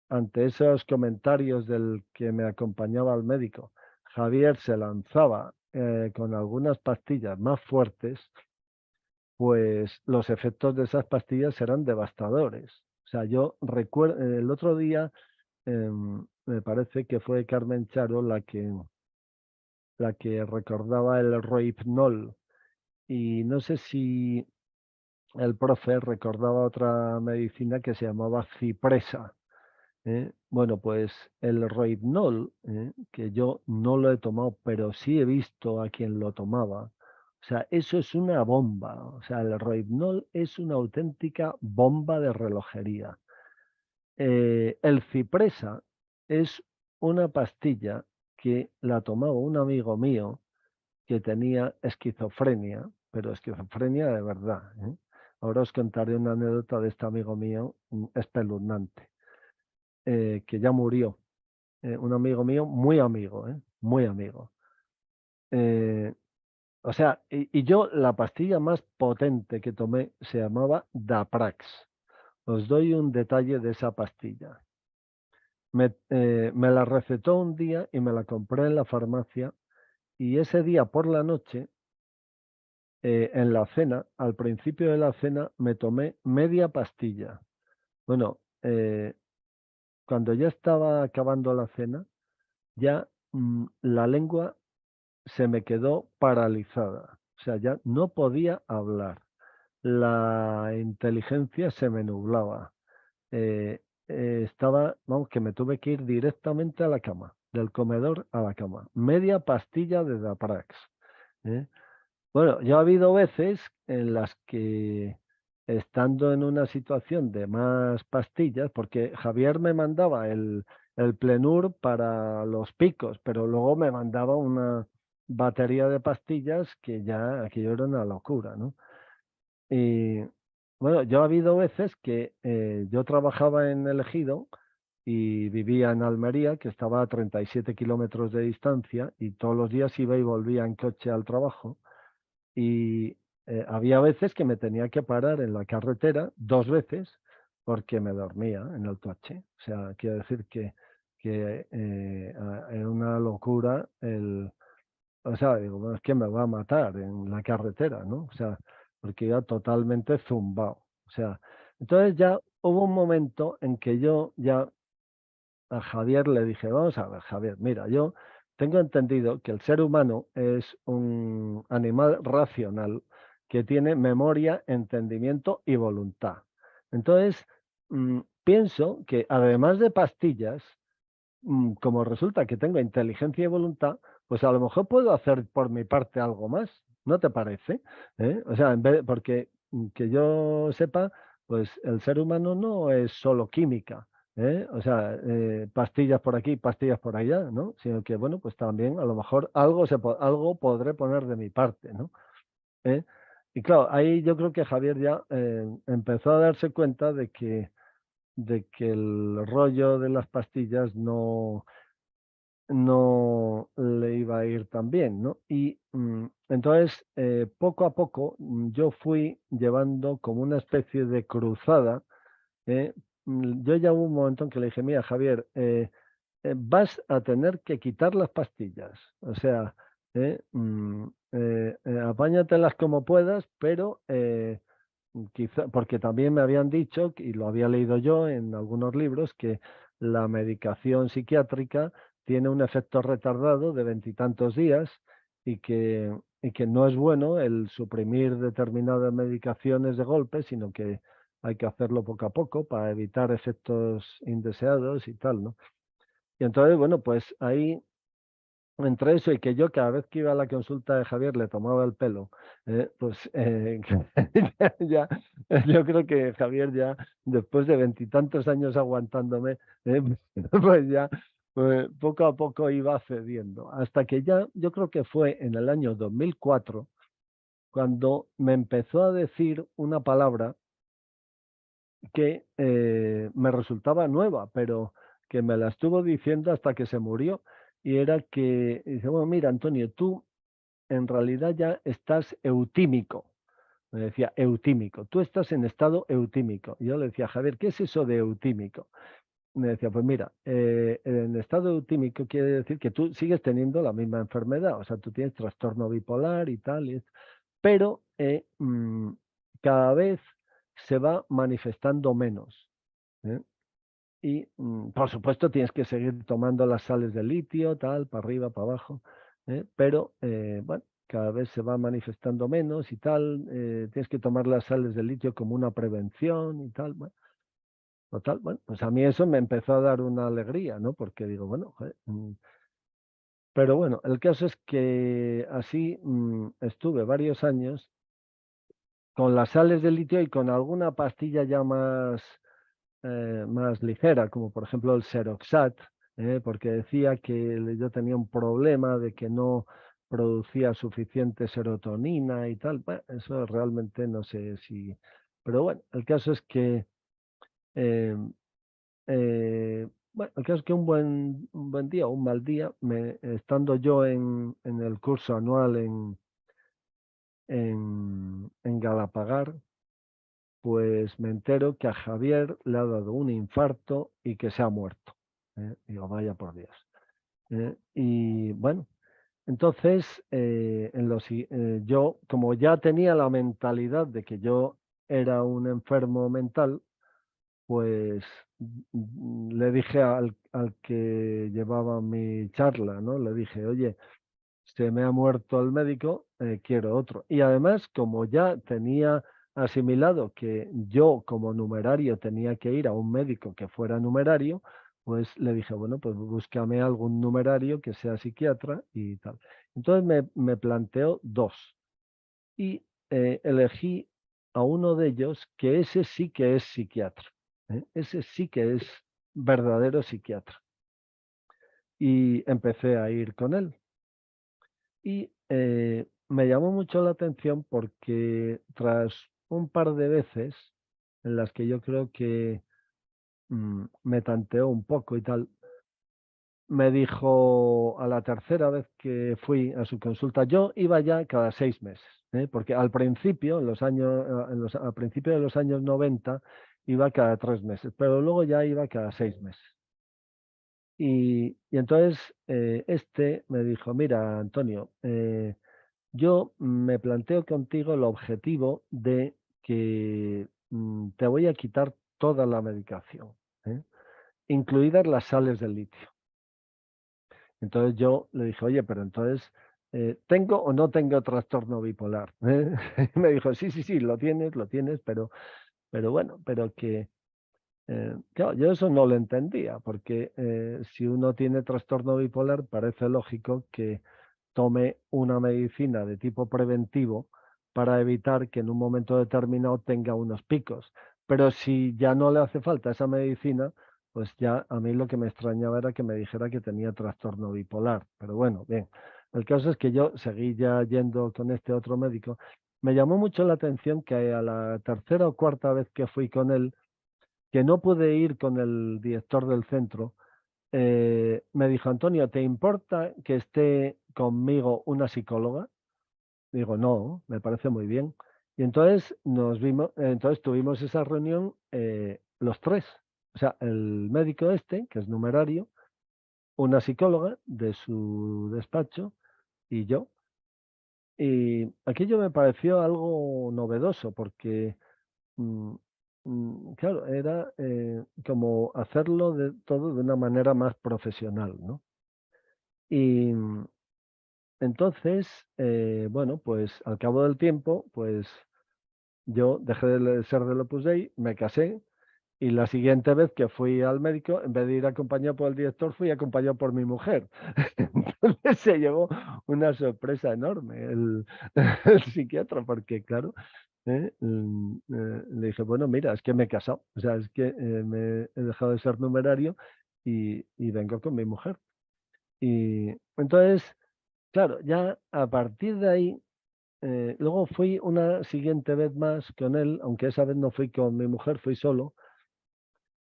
ante esos comentarios del que me acompañaba al médico, Javier se lanzaba con algunas pastillas más fuertes, pues los efectos de esas pastillas eran devastadores. O sea, yo recuerdo, el otro día, me parece que fue Carmen Charo la que recordaba el Rohypnol, y no sé si el profe recordaba otra medicina que se llamaba cipresa. Bueno, pues el Rohypnol, que yo no lo he tomado, pero sí he visto a quien lo tomaba. O sea, eso es una bomba. O sea, el Rohypnol es una auténtica bomba de relojería. El cipresa es una pastilla que la tomaba un amigo mío que tenía esquizofrenia, pero esquizofrenia de verdad. Ahora os contaré una anécdota de este amigo mío espeluznante, que ya murió. Un amigo mío, muy amigo, muy amigo. O sea, y yo la pastilla más potente que tomé se llamaba Daprax. Os doy un detalle de esa pastilla. Me la recetó un día y me la compré en la farmacia, y ese día por la noche, en la cena, al principio de la cena, me tomé media pastilla. Bueno, cuando ya estaba acabando la cena, ya la lengua se me quedó paralizada. O sea, ya no podía hablar. La inteligencia se me nublaba. Estaba, vamos, que me tuve que ir directamente a la cama, del comedor a la cama. Media pastilla de Daprax. ¿eh? Bueno, ya ha habido veces en las que, estando en una situación de más pastillas, porque Javier me mandaba el Plenur para los picos, pero luego me mandaba una batería de pastillas que ya aquello era una locura, ¿no? Y bueno, yo ha habido veces que yo trabajaba en El Ejido y vivía en Almería, que estaba a 37 kilómetros de distancia, y todos los días iba y volvía en coche al trabajo. Y había veces que me tenía que parar en la carretera 2 veces porque me dormía en el coche. O sea, quiero decir que era una locura o sea, digo, bueno, es que me va a matar en la carretera, ¿no? O sea, porque iba totalmente zumbado. O sea, entonces ya hubo un momento en que yo ya a Javier le dije, vamos a ver, Javier, mira, yo tengo entendido que el ser humano es un animal racional que tiene memoria, entendimiento y voluntad. Entonces, pienso que además de pastillas, como resulta que tengo inteligencia y voluntad, pues a lo mejor puedo hacer por mi parte algo más, ¿no te parece? O sea, porque que yo sepa, pues el ser humano no es solo química, o sea, pastillas por aquí, pastillas por allá, ¿no? Sino que, bueno, pues también a lo mejor algo podré poner de mi parte, ¿no? ¿Eh? Y claro, ahí yo creo que Javier ya empezó a darse cuenta de que el rollo de las pastillas no le iba a ir tan bien, ¿no? Y entonces, poco a poco, yo fui llevando como una especie de cruzada. ¿eh? Yo ya hubo un momento en que le dije, mira, Javier, vas a tener que quitar las pastillas. O sea, apáñatelas como puedas, pero quizá, porque también me habían dicho, y lo había leído yo en algunos libros, que la medicación psiquiátrica tiene un efecto retardado de 20 y tantos días, y que no es bueno el suprimir determinadas medicaciones de golpe, sino que hay que hacerlo poco a poco para evitar efectos indeseados y tal, ¿no? Y entonces, bueno, pues ahí, entre eso y que yo cada vez que iba a la consulta de Javier le tomaba el pelo, pues ya, yo creo que Javier ya, después de 20 y tantos años aguantándome, pues ya poco a poco iba cediendo, hasta que ya, yo creo que fue en el año 2004, cuando me empezó a decir una palabra que me resultaba nueva, pero que me la estuvo diciendo hasta que se murió, y era que, dice, bueno, mira, Antonio, tú en realidad ya estás eutímico. Me decía, eutímico, tú estás en estado eutímico. Y yo le decía, Javier, ¿qué es eso de eutímico? Me decía, pues mira, en estado eutímico quiere decir que tú sigues teniendo la misma enfermedad, o sea, tú tienes trastorno bipolar y tal, pero cada vez se va manifestando menos. ¿eh? Y por supuesto tienes que seguir tomando las sales de litio, tal, para arriba, para abajo, pero bueno, cada vez se va manifestando menos y tal, tienes que tomar las sales de litio como una prevención y tal. Bueno, total, bueno, pues a mí eso me empezó a dar una alegría, ¿no? Porque digo, bueno, joder, pero bueno, el caso es que así estuve varios años con las sales de litio y con alguna pastilla ya más ligera, como por ejemplo el Seroxat, porque decía que yo tenía un problema de que no producía suficiente serotonina y tal. Bueno, eso realmente no sé si... Pero bueno, el caso es que... eh, bueno, el caso es que un buen día o un mal día, estando yo en el curso anual en Galapagar, pues me entero que a Javier le ha dado un infarto y que se ha muerto. Digo, vaya por Dios. Y bueno, entonces yo, como ya tenía la mentalidad de que yo era un enfermo mental, pues le dije al que llevaba mi charla, ¿no? Le dije, oye, se me ha muerto el médico, quiero otro. Y además, como ya tenía asimilado que yo como numerario tenía que ir a un médico que fuera numerario, pues le dije, bueno, pues búscame algún numerario que sea psiquiatra y tal. Entonces me planteó dos y elegí a uno de ellos que ese sí que es psiquiatra. Ese sí que es verdadero psiquiatra. Y empecé a ir con él. Y me llamó mucho la atención porque tras un par de veces en las que yo creo que me tanteó un poco y tal, me dijo a la tercera vez que fui a su consulta, yo iba ya cada 6 meses, porque al principio, a principios de los años 90, iba cada 3 meses, pero luego ya iba cada 6 meses. Y entonces me dijo, mira, Antonio, yo me planteo contigo el objetivo de que te voy a quitar toda la medicación, incluidas las sales del litio. Entonces yo le dije, oye, pero entonces, ¿tengo o no tengo trastorno bipolar? Y me dijo, sí, lo tienes, pero bueno, pero que, claro, yo eso no lo entendía, porque si uno tiene trastorno bipolar, parece lógico que tome una medicina de tipo preventivo para evitar que en un momento determinado tenga unos picos. Pero si ya no le hace falta esa medicina, pues ya a mí lo que me extrañaba era que me dijera que tenía trastorno bipolar. Pero bueno, bien. El caso es que yo seguí ya yendo con este otro médico. Me llamó mucho la atención que a la tercera o cuarta vez que fui con él, que no pude ir con el director del centro, me dijo, Antonio, ¿te importa que esté conmigo una psicóloga? Digo, no, me parece muy bien. Y entonces entonces tuvimos esa reunión los tres. O sea, el médico que es numerario, una psicóloga de su despacho y yo. Y aquello me pareció algo novedoso porque mm, claro, era como hacerlo todo de una manera más profesional, ¿no? Y entonces, bueno, pues al cabo del tiempo, pues yo dejé de ser del Opus Dei, me casé y la siguiente vez que fui al médico, en vez de ir acompañado por el director, fui acompañado por mi mujer. Entonces se llevó una sorpresa enorme el psiquiatra, porque claro, le dije, bueno, mira, es que me he casado, o sea, es que me he dejado de ser numerario y vengo con mi mujer. Y entonces, claro, ya a partir de ahí, luego fui una siguiente vez más con él, aunque esa vez no fui con mi mujer, fui solo,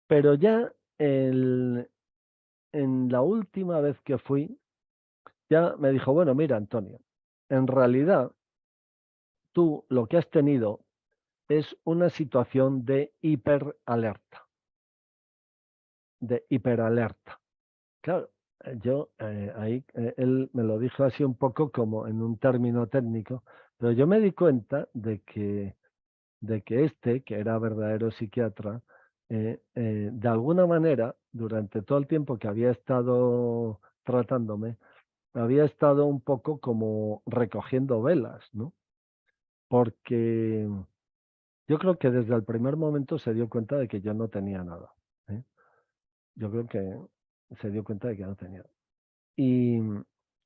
pero ya en la última vez que fui, ya me dijo, bueno, mira, Antonio, en realidad tú lo que has tenido es una situación de hiperalerta, Claro, ahí él me lo dijo así un poco como en un término técnico, pero yo me di cuenta de que que era verdadero psiquiatra, de alguna manera, durante todo el tiempo que había estado tratándome, había estado un poco como recogiendo velas, ¿no? Porque yo creo que desde el primer momento se dio cuenta de que yo no tenía nada, ¿eh? Yo creo que se dio cuenta de que no tenía. Y,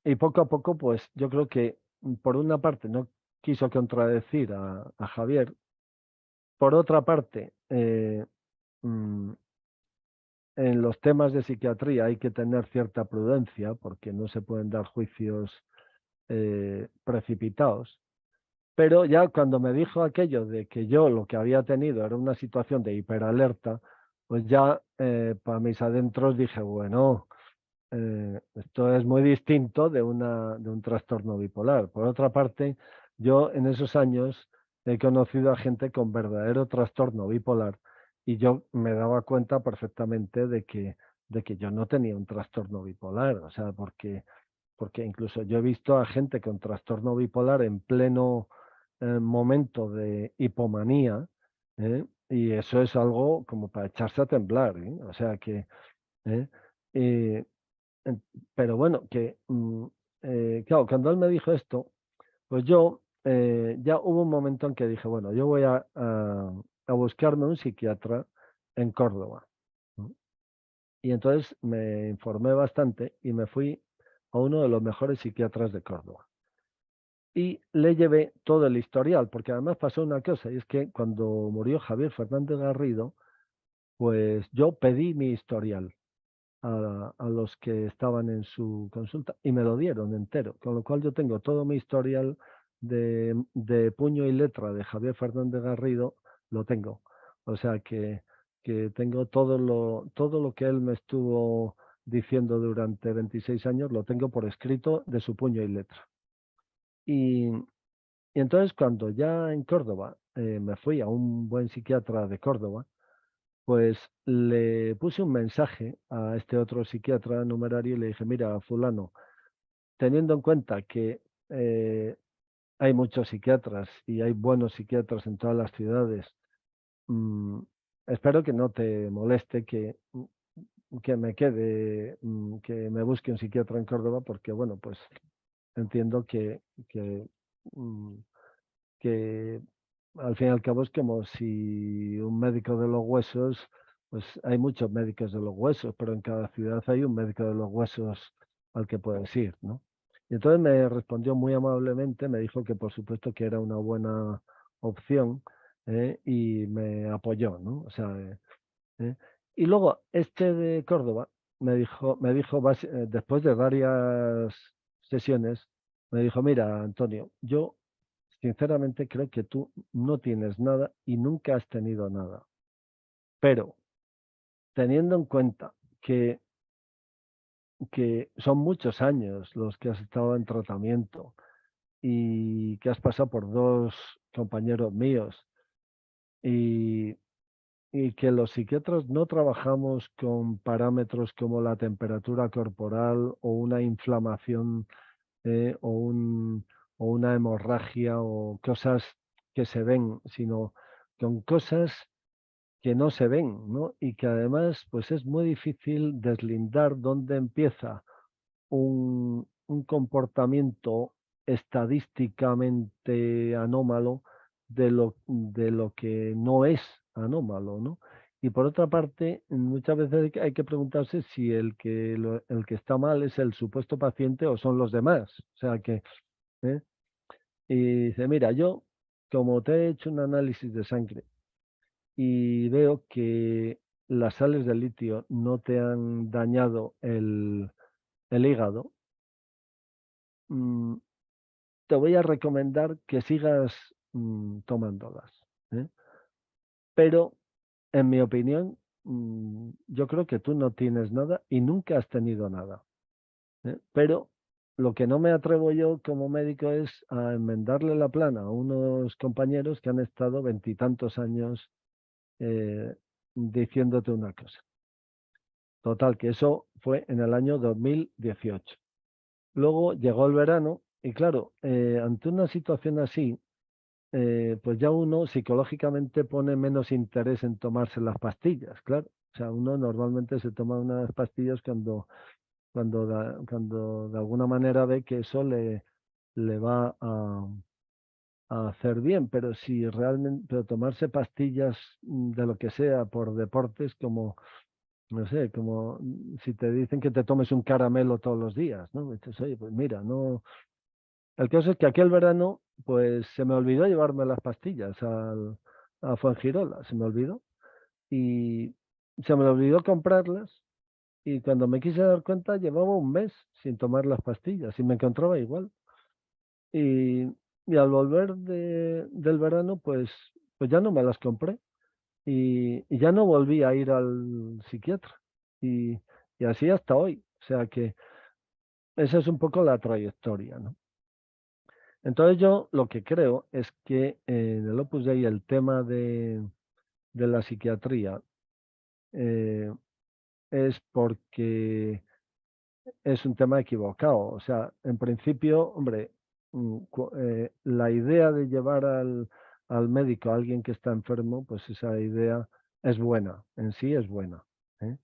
y poco a poco, pues yo creo que por una parte no quiso contradecir a Javier, por otra parte, en los temas de psiquiatría hay que tener cierta prudencia porque no se pueden dar juicios precipitados. Pero ya cuando me dijo aquello de que yo lo que había tenido era una situación de hiperalerta, pues ya para mis adentros dije, bueno, esto es muy distinto de un trastorno bipolar. Por otra parte, yo en esos años he conocido a gente con verdadero trastorno bipolar y yo me daba cuenta perfectamente de que yo no tenía un trastorno bipolar, o sea, porque incluso yo he visto a gente con trastorno bipolar en pleno momento de hipomanía, y eso es algo como para echarse a temblar, ¿eh? O sea que, ¿eh? Eh, pero bueno, claro, cuando él me dijo esto, pues yo ya hubo un momento en que dije, bueno, yo voy a buscarme un psiquiatra en Córdoba, ¿no? Y entonces me informé bastante y me fui a uno de los mejores psiquiatras de Córdoba. Y le llevé todo el historial, porque además pasó una cosa, y es que cuando murió Javier Fernández Garrido, pues yo pedí mi historial a los que estaban en su consulta y me lo dieron entero, con lo cual yo tengo todo mi historial de puño y letra de Javier Fernández Garrido, lo tengo. O sea que tengo todo lo que él me estuvo diciendo durante 26 años, lo tengo por escrito de su puño y letra. Y entonces cuando ya en Córdoba me fui a un buen psiquiatra de Córdoba, pues le puse un mensaje a este otro psiquiatra numerario y le dije, mira, fulano, teniendo en cuenta que hay muchos psiquiatras y hay buenos psiquiatras en todas las ciudades, mm, espero que no te moleste que me quede, que me busque un psiquiatra en Córdoba, porque bueno, pues entiendo mm, que al fin y al cabo es como si un médico de los huesos, pues hay muchos médicos de los huesos, pero en cada ciudad hay un médico de los huesos al que puedes ir, ¿no? Y entonces me respondió muy amablemente, me dijo que por supuesto que era una buena opción, y me apoyó, ¿no? O sea, ¿eh? Y luego este de Córdoba después de varias sesiones, me dijo, mira, Antonio, yo sinceramente creo que tú no tienes nada y nunca has tenido nada. Pero teniendo en cuenta que son muchos años los que has estado en tratamiento y que has pasado por dos compañeros míos y, y que los psiquiatras no trabajamos con parámetros como la temperatura corporal o una inflamación, eh, o, un, o una hemorragia o cosas que se ven, sino con cosas que no se ven, ¿no? Y que además, pues es muy difícil deslindar dónde empieza un comportamiento estadísticamente anómalo de lo que no es anómalo, ¿no? Y por otra parte, muchas veces hay que preguntarse si el que está mal es el supuesto paciente o son los demás. O sea que, ¿eh? Y dice, mira, yo, como te he hecho un análisis de sangre y veo que las sales de litio no te han dañado el hígado, mm, te voy a recomendar que sigas tomándolas, ¿eh? Pero, en mi opinión, yo creo que tú no tienes nada y nunca has tenido nada, ¿eh? Pero lo que no me atrevo yo como médico es a enmendarle la plana a unos compañeros que han estado 20 y tantos años diciéndote una cosa. Total, que eso fue en el año 2018. Luego llegó el verano y claro, ante una situación así, pues ya uno psicológicamente pone menos interés en tomarse las pastillas, claro. O sea, uno normalmente se toma unas pastillas cuando cuando de alguna manera ve que eso le va a hacer bien, pero si realmente, pero tomarse pastillas de lo que sea por deportes como, no sé, como si te dicen que te tomes un caramelo todos los días, ¿no? Dices, oye, pues mira, no. El caso es que aquel verano, pues se me olvidó llevarme las pastillas a Fuengirola, se me olvidó. Y se me olvidó comprarlas y cuando me quise dar cuenta llevaba un mes sin tomar las pastillas y me encontraba igual. Y, y al volver del verano, pues ya no me las compré y ya no volví a ir al psiquiatra. Y, y así hasta hoy. O sea que esa es un poco la trayectoria, ¿no? Entonces yo lo que creo es que en el Opus Dei el tema de la psiquiatría es porque es un tema equivocado. O sea, en principio, hombre, la idea de llevar al médico a alguien que está enfermo, pues esa idea es buena, en sí es buena, ¿eh?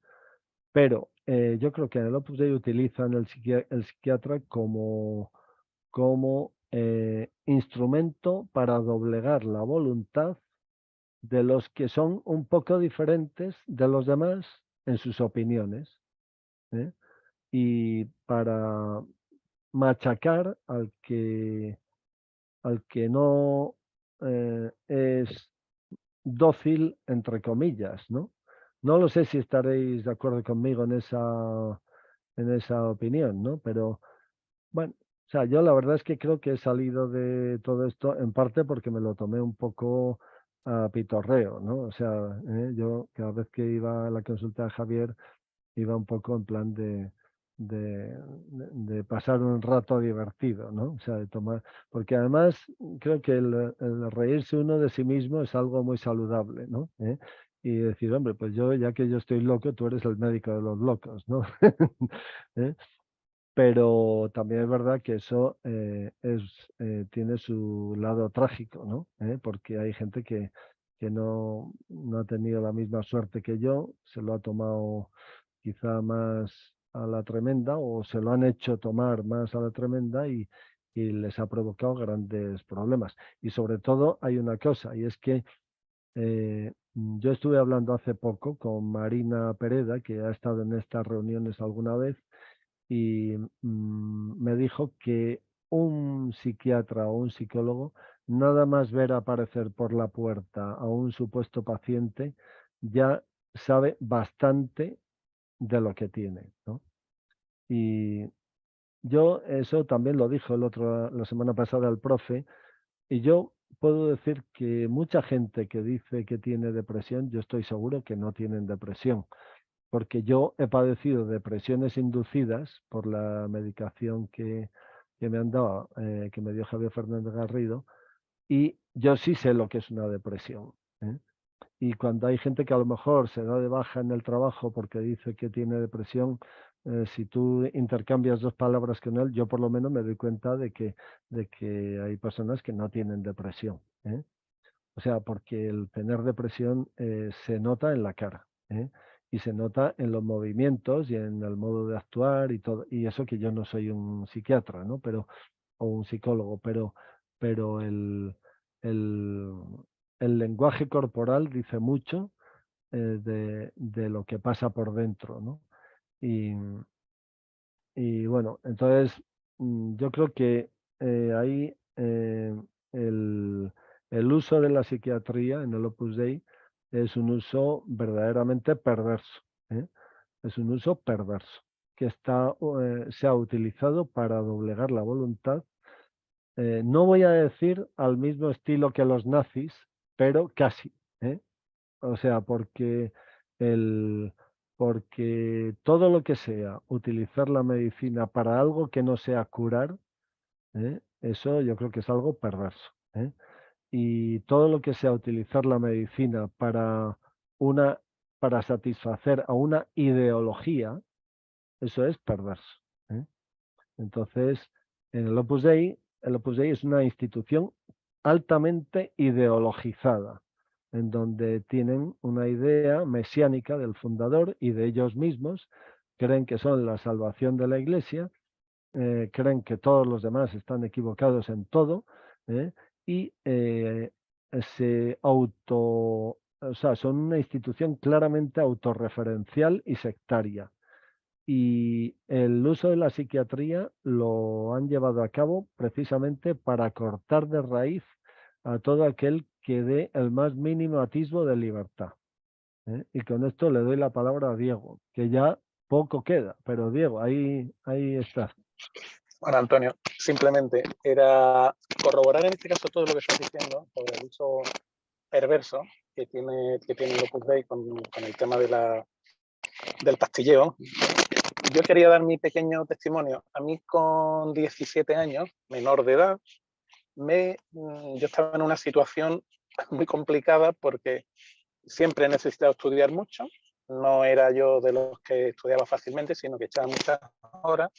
Pero yo creo que en el Opus Dei utilizan el psiquiatra como instrumento para doblegar la voluntad de los que son un poco diferentes de los demás en sus opiniones, ¿eh? Y para machacar al que no es dócil, entre comillas, ¿no? No lo sé si estaréis de acuerdo conmigo en esa opinión, ¿no? Pero bueno, o sea, yo la verdad es que creo que he salido de todo esto en parte porque me lo tomé un poco a pitorreo, ¿no? O sea, yo cada vez que iba a la consulta de Javier iba un poco en plan de pasar un rato divertido, ¿no? O sea, de tomar, porque además creo que el reírse uno de sí mismo es algo muy saludable, ¿no? Y decir, hombre, pues yo, ya que yo estoy loco, tú eres el médico de los locos, ¿no? ¿Eh? Pero también es verdad que eso tiene su lado trágico, ¿no? Porque hay gente que no ha tenido la misma suerte que yo, se lo ha tomado quizá más a la tremenda o se lo han hecho tomar más a la tremenda y les ha provocado grandes problemas. Y sobre todo hay una cosa, y es que yo estuve hablando hace poco con Marina Pereda, que ha estado en estas reuniones alguna vez, y me dijo que un psiquiatra o un psicólogo, nada más ver aparecer por la puerta a un supuesto paciente, ya sabe bastante de lo que tiene, ¿no? Y yo eso también lo dijo la semana pasada el profe, y yo puedo decir que mucha gente que dice que tiene depresión, yo estoy seguro que no tienen depresión, porque yo he padecido depresiones inducidas por la medicación que me han dado, que me dio Javier Fernández Garrido, y yo sí sé lo que es una depresión, ¿eh? Y cuando hay gente que a lo mejor se da de baja en el trabajo porque dice que tiene depresión, si tú intercambias dos palabras con él, yo por lo menos me doy cuenta de que hay personas que no tienen depresión, ¿eh? O sea, porque el tener depresión se nota en la cara, ¿eh? Y se nota en los movimientos y en el modo de actuar y todo. Y eso que yo no soy un psiquiatra, ¿no? O un psicólogo, pero el, el lenguaje corporal dice mucho de lo que pasa por dentro, ¿no? Y bueno, entonces yo creo que ahí el uso de la psiquiatría en el Opus Dei es un uso verdaderamente perverso, ¿eh? Es un uso perverso que se ha utilizado para doblegar la voluntad. No voy a decir al mismo estilo que los nazis, pero casi, ¿eh? O sea, el, porque todo lo que sea utilizar la medicina para algo que no sea curar, eso yo creo que es algo perverso, ¿eh? Y todo lo que sea utilizar la medicina para satisfacer a una ideología, eso es perverso, ¿eh? Entonces, en el Opus Dei es una institución altamente ideologizada, en donde tienen una idea mesiánica del fundador y de ellos mismos, creen que son la salvación de la Iglesia, creen que todos los demás están equivocados en todo, y o sea, son una institución claramente autorreferencial y sectaria. Y el uso de la psiquiatría lo han llevado a cabo precisamente para cortar de raíz a todo aquel que dé el más mínimo atisbo de libertad. Y con esto le doy la palabra a Diego, que ya poco queda, pero Diego, ahí estás. Bueno, Antonio, simplemente era corroborar en este caso todo lo que estás diciendo sobre el uso perverso que tiene el Opus Dei con el tema del pastilleo. Yo quería dar mi pequeño testimonio. A mí con 17 años, menor de edad, yo estaba en una situación muy complicada porque siempre he necesitado estudiar mucho. No era yo de los que estudiaba fácilmente, sino que echaba muchas horas.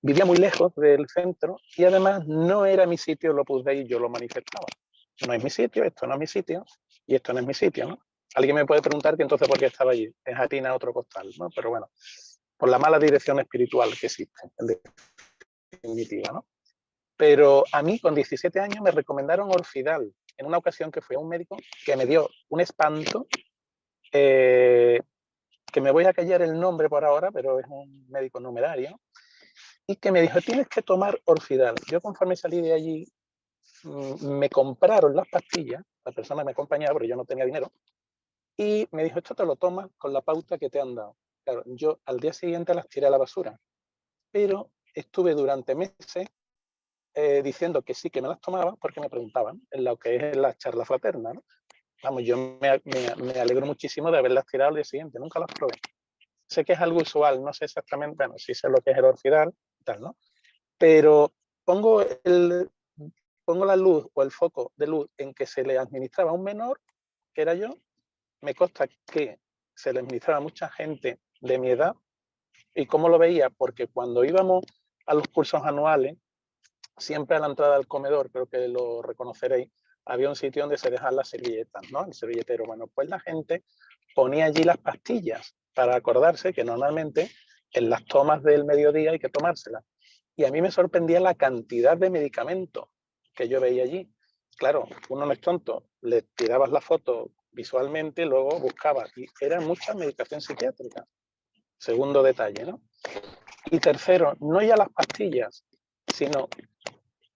Vivía muy lejos del centro y además no era mi sitio el Opus Dei, yo lo manifestaba. No es mi sitio, esto no es mi sitio y esto no es mi sitio, ¿no? Alguien me puede preguntar que entonces por qué estaba allí. Es harina a otro costal, ¿no? Pero bueno, por la mala dirección espiritual que existe, en definitiva, ¿no? Pero a mí con 17 años me recomendaron Orfidal en una ocasión que fui a un médico que me dio un espanto, que me voy a callar el nombre por ahora, pero es un médico numerario, y que me dijo, tienes que tomar Orfidal. Yo conforme salí de allí, me compraron las pastillas, la persona me acompañaba porque yo no tenía dinero, y me dijo, esto te lo tomas con la pauta que te han dado. Claro, yo al día siguiente las tiré a la basura, pero estuve durante meses diciendo que sí, que me las tomaba porque me preguntaban en lo que es la charla fraterna, ¿no? Vamos, yo me alegro muchísimo de haberlas tirado al día siguiente, nunca las probé. Sé que es algo usual, no sé exactamente, bueno, sí sé lo que es el Orfidal y tal, ¿no? Pero pongo la luz o el foco de luz en que se le administraba a un menor, que era yo. Me consta que se le administraba a mucha gente de mi edad. ¿Y cómo lo veía? Porque cuando íbamos a los cursos anuales, siempre a la entrada del comedor, creo que lo reconoceréis, había un sitio donde se dejan las servilletas, ¿no? El servilletero. Bueno, pues la gente ponía allí las pastillas para acordarse que normalmente en las tomas del mediodía hay que tomárselas. Y a mí me sorprendía la cantidad de medicamentos que yo veía allí. Claro, uno no es tonto, le tirabas la foto visualmente, luego buscabas, y era mucha medicación psiquiátrica. Segundo detalle, ¿no? Y tercero, no ya las pastillas, sino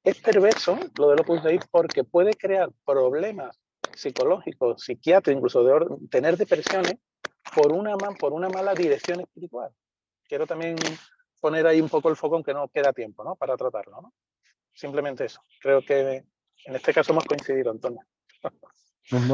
es perverso lo del Opus Dei porque puede crear problemas psicológicos, psiquiátricos, incluso tener depresiones por una mala dirección espiritual. Quiero también poner ahí un poco el foco, aunque no queda tiempo, ¿no?, para tratarlo, ¿no? Simplemente eso. Creo que en este caso hemos coincidido, Antonio.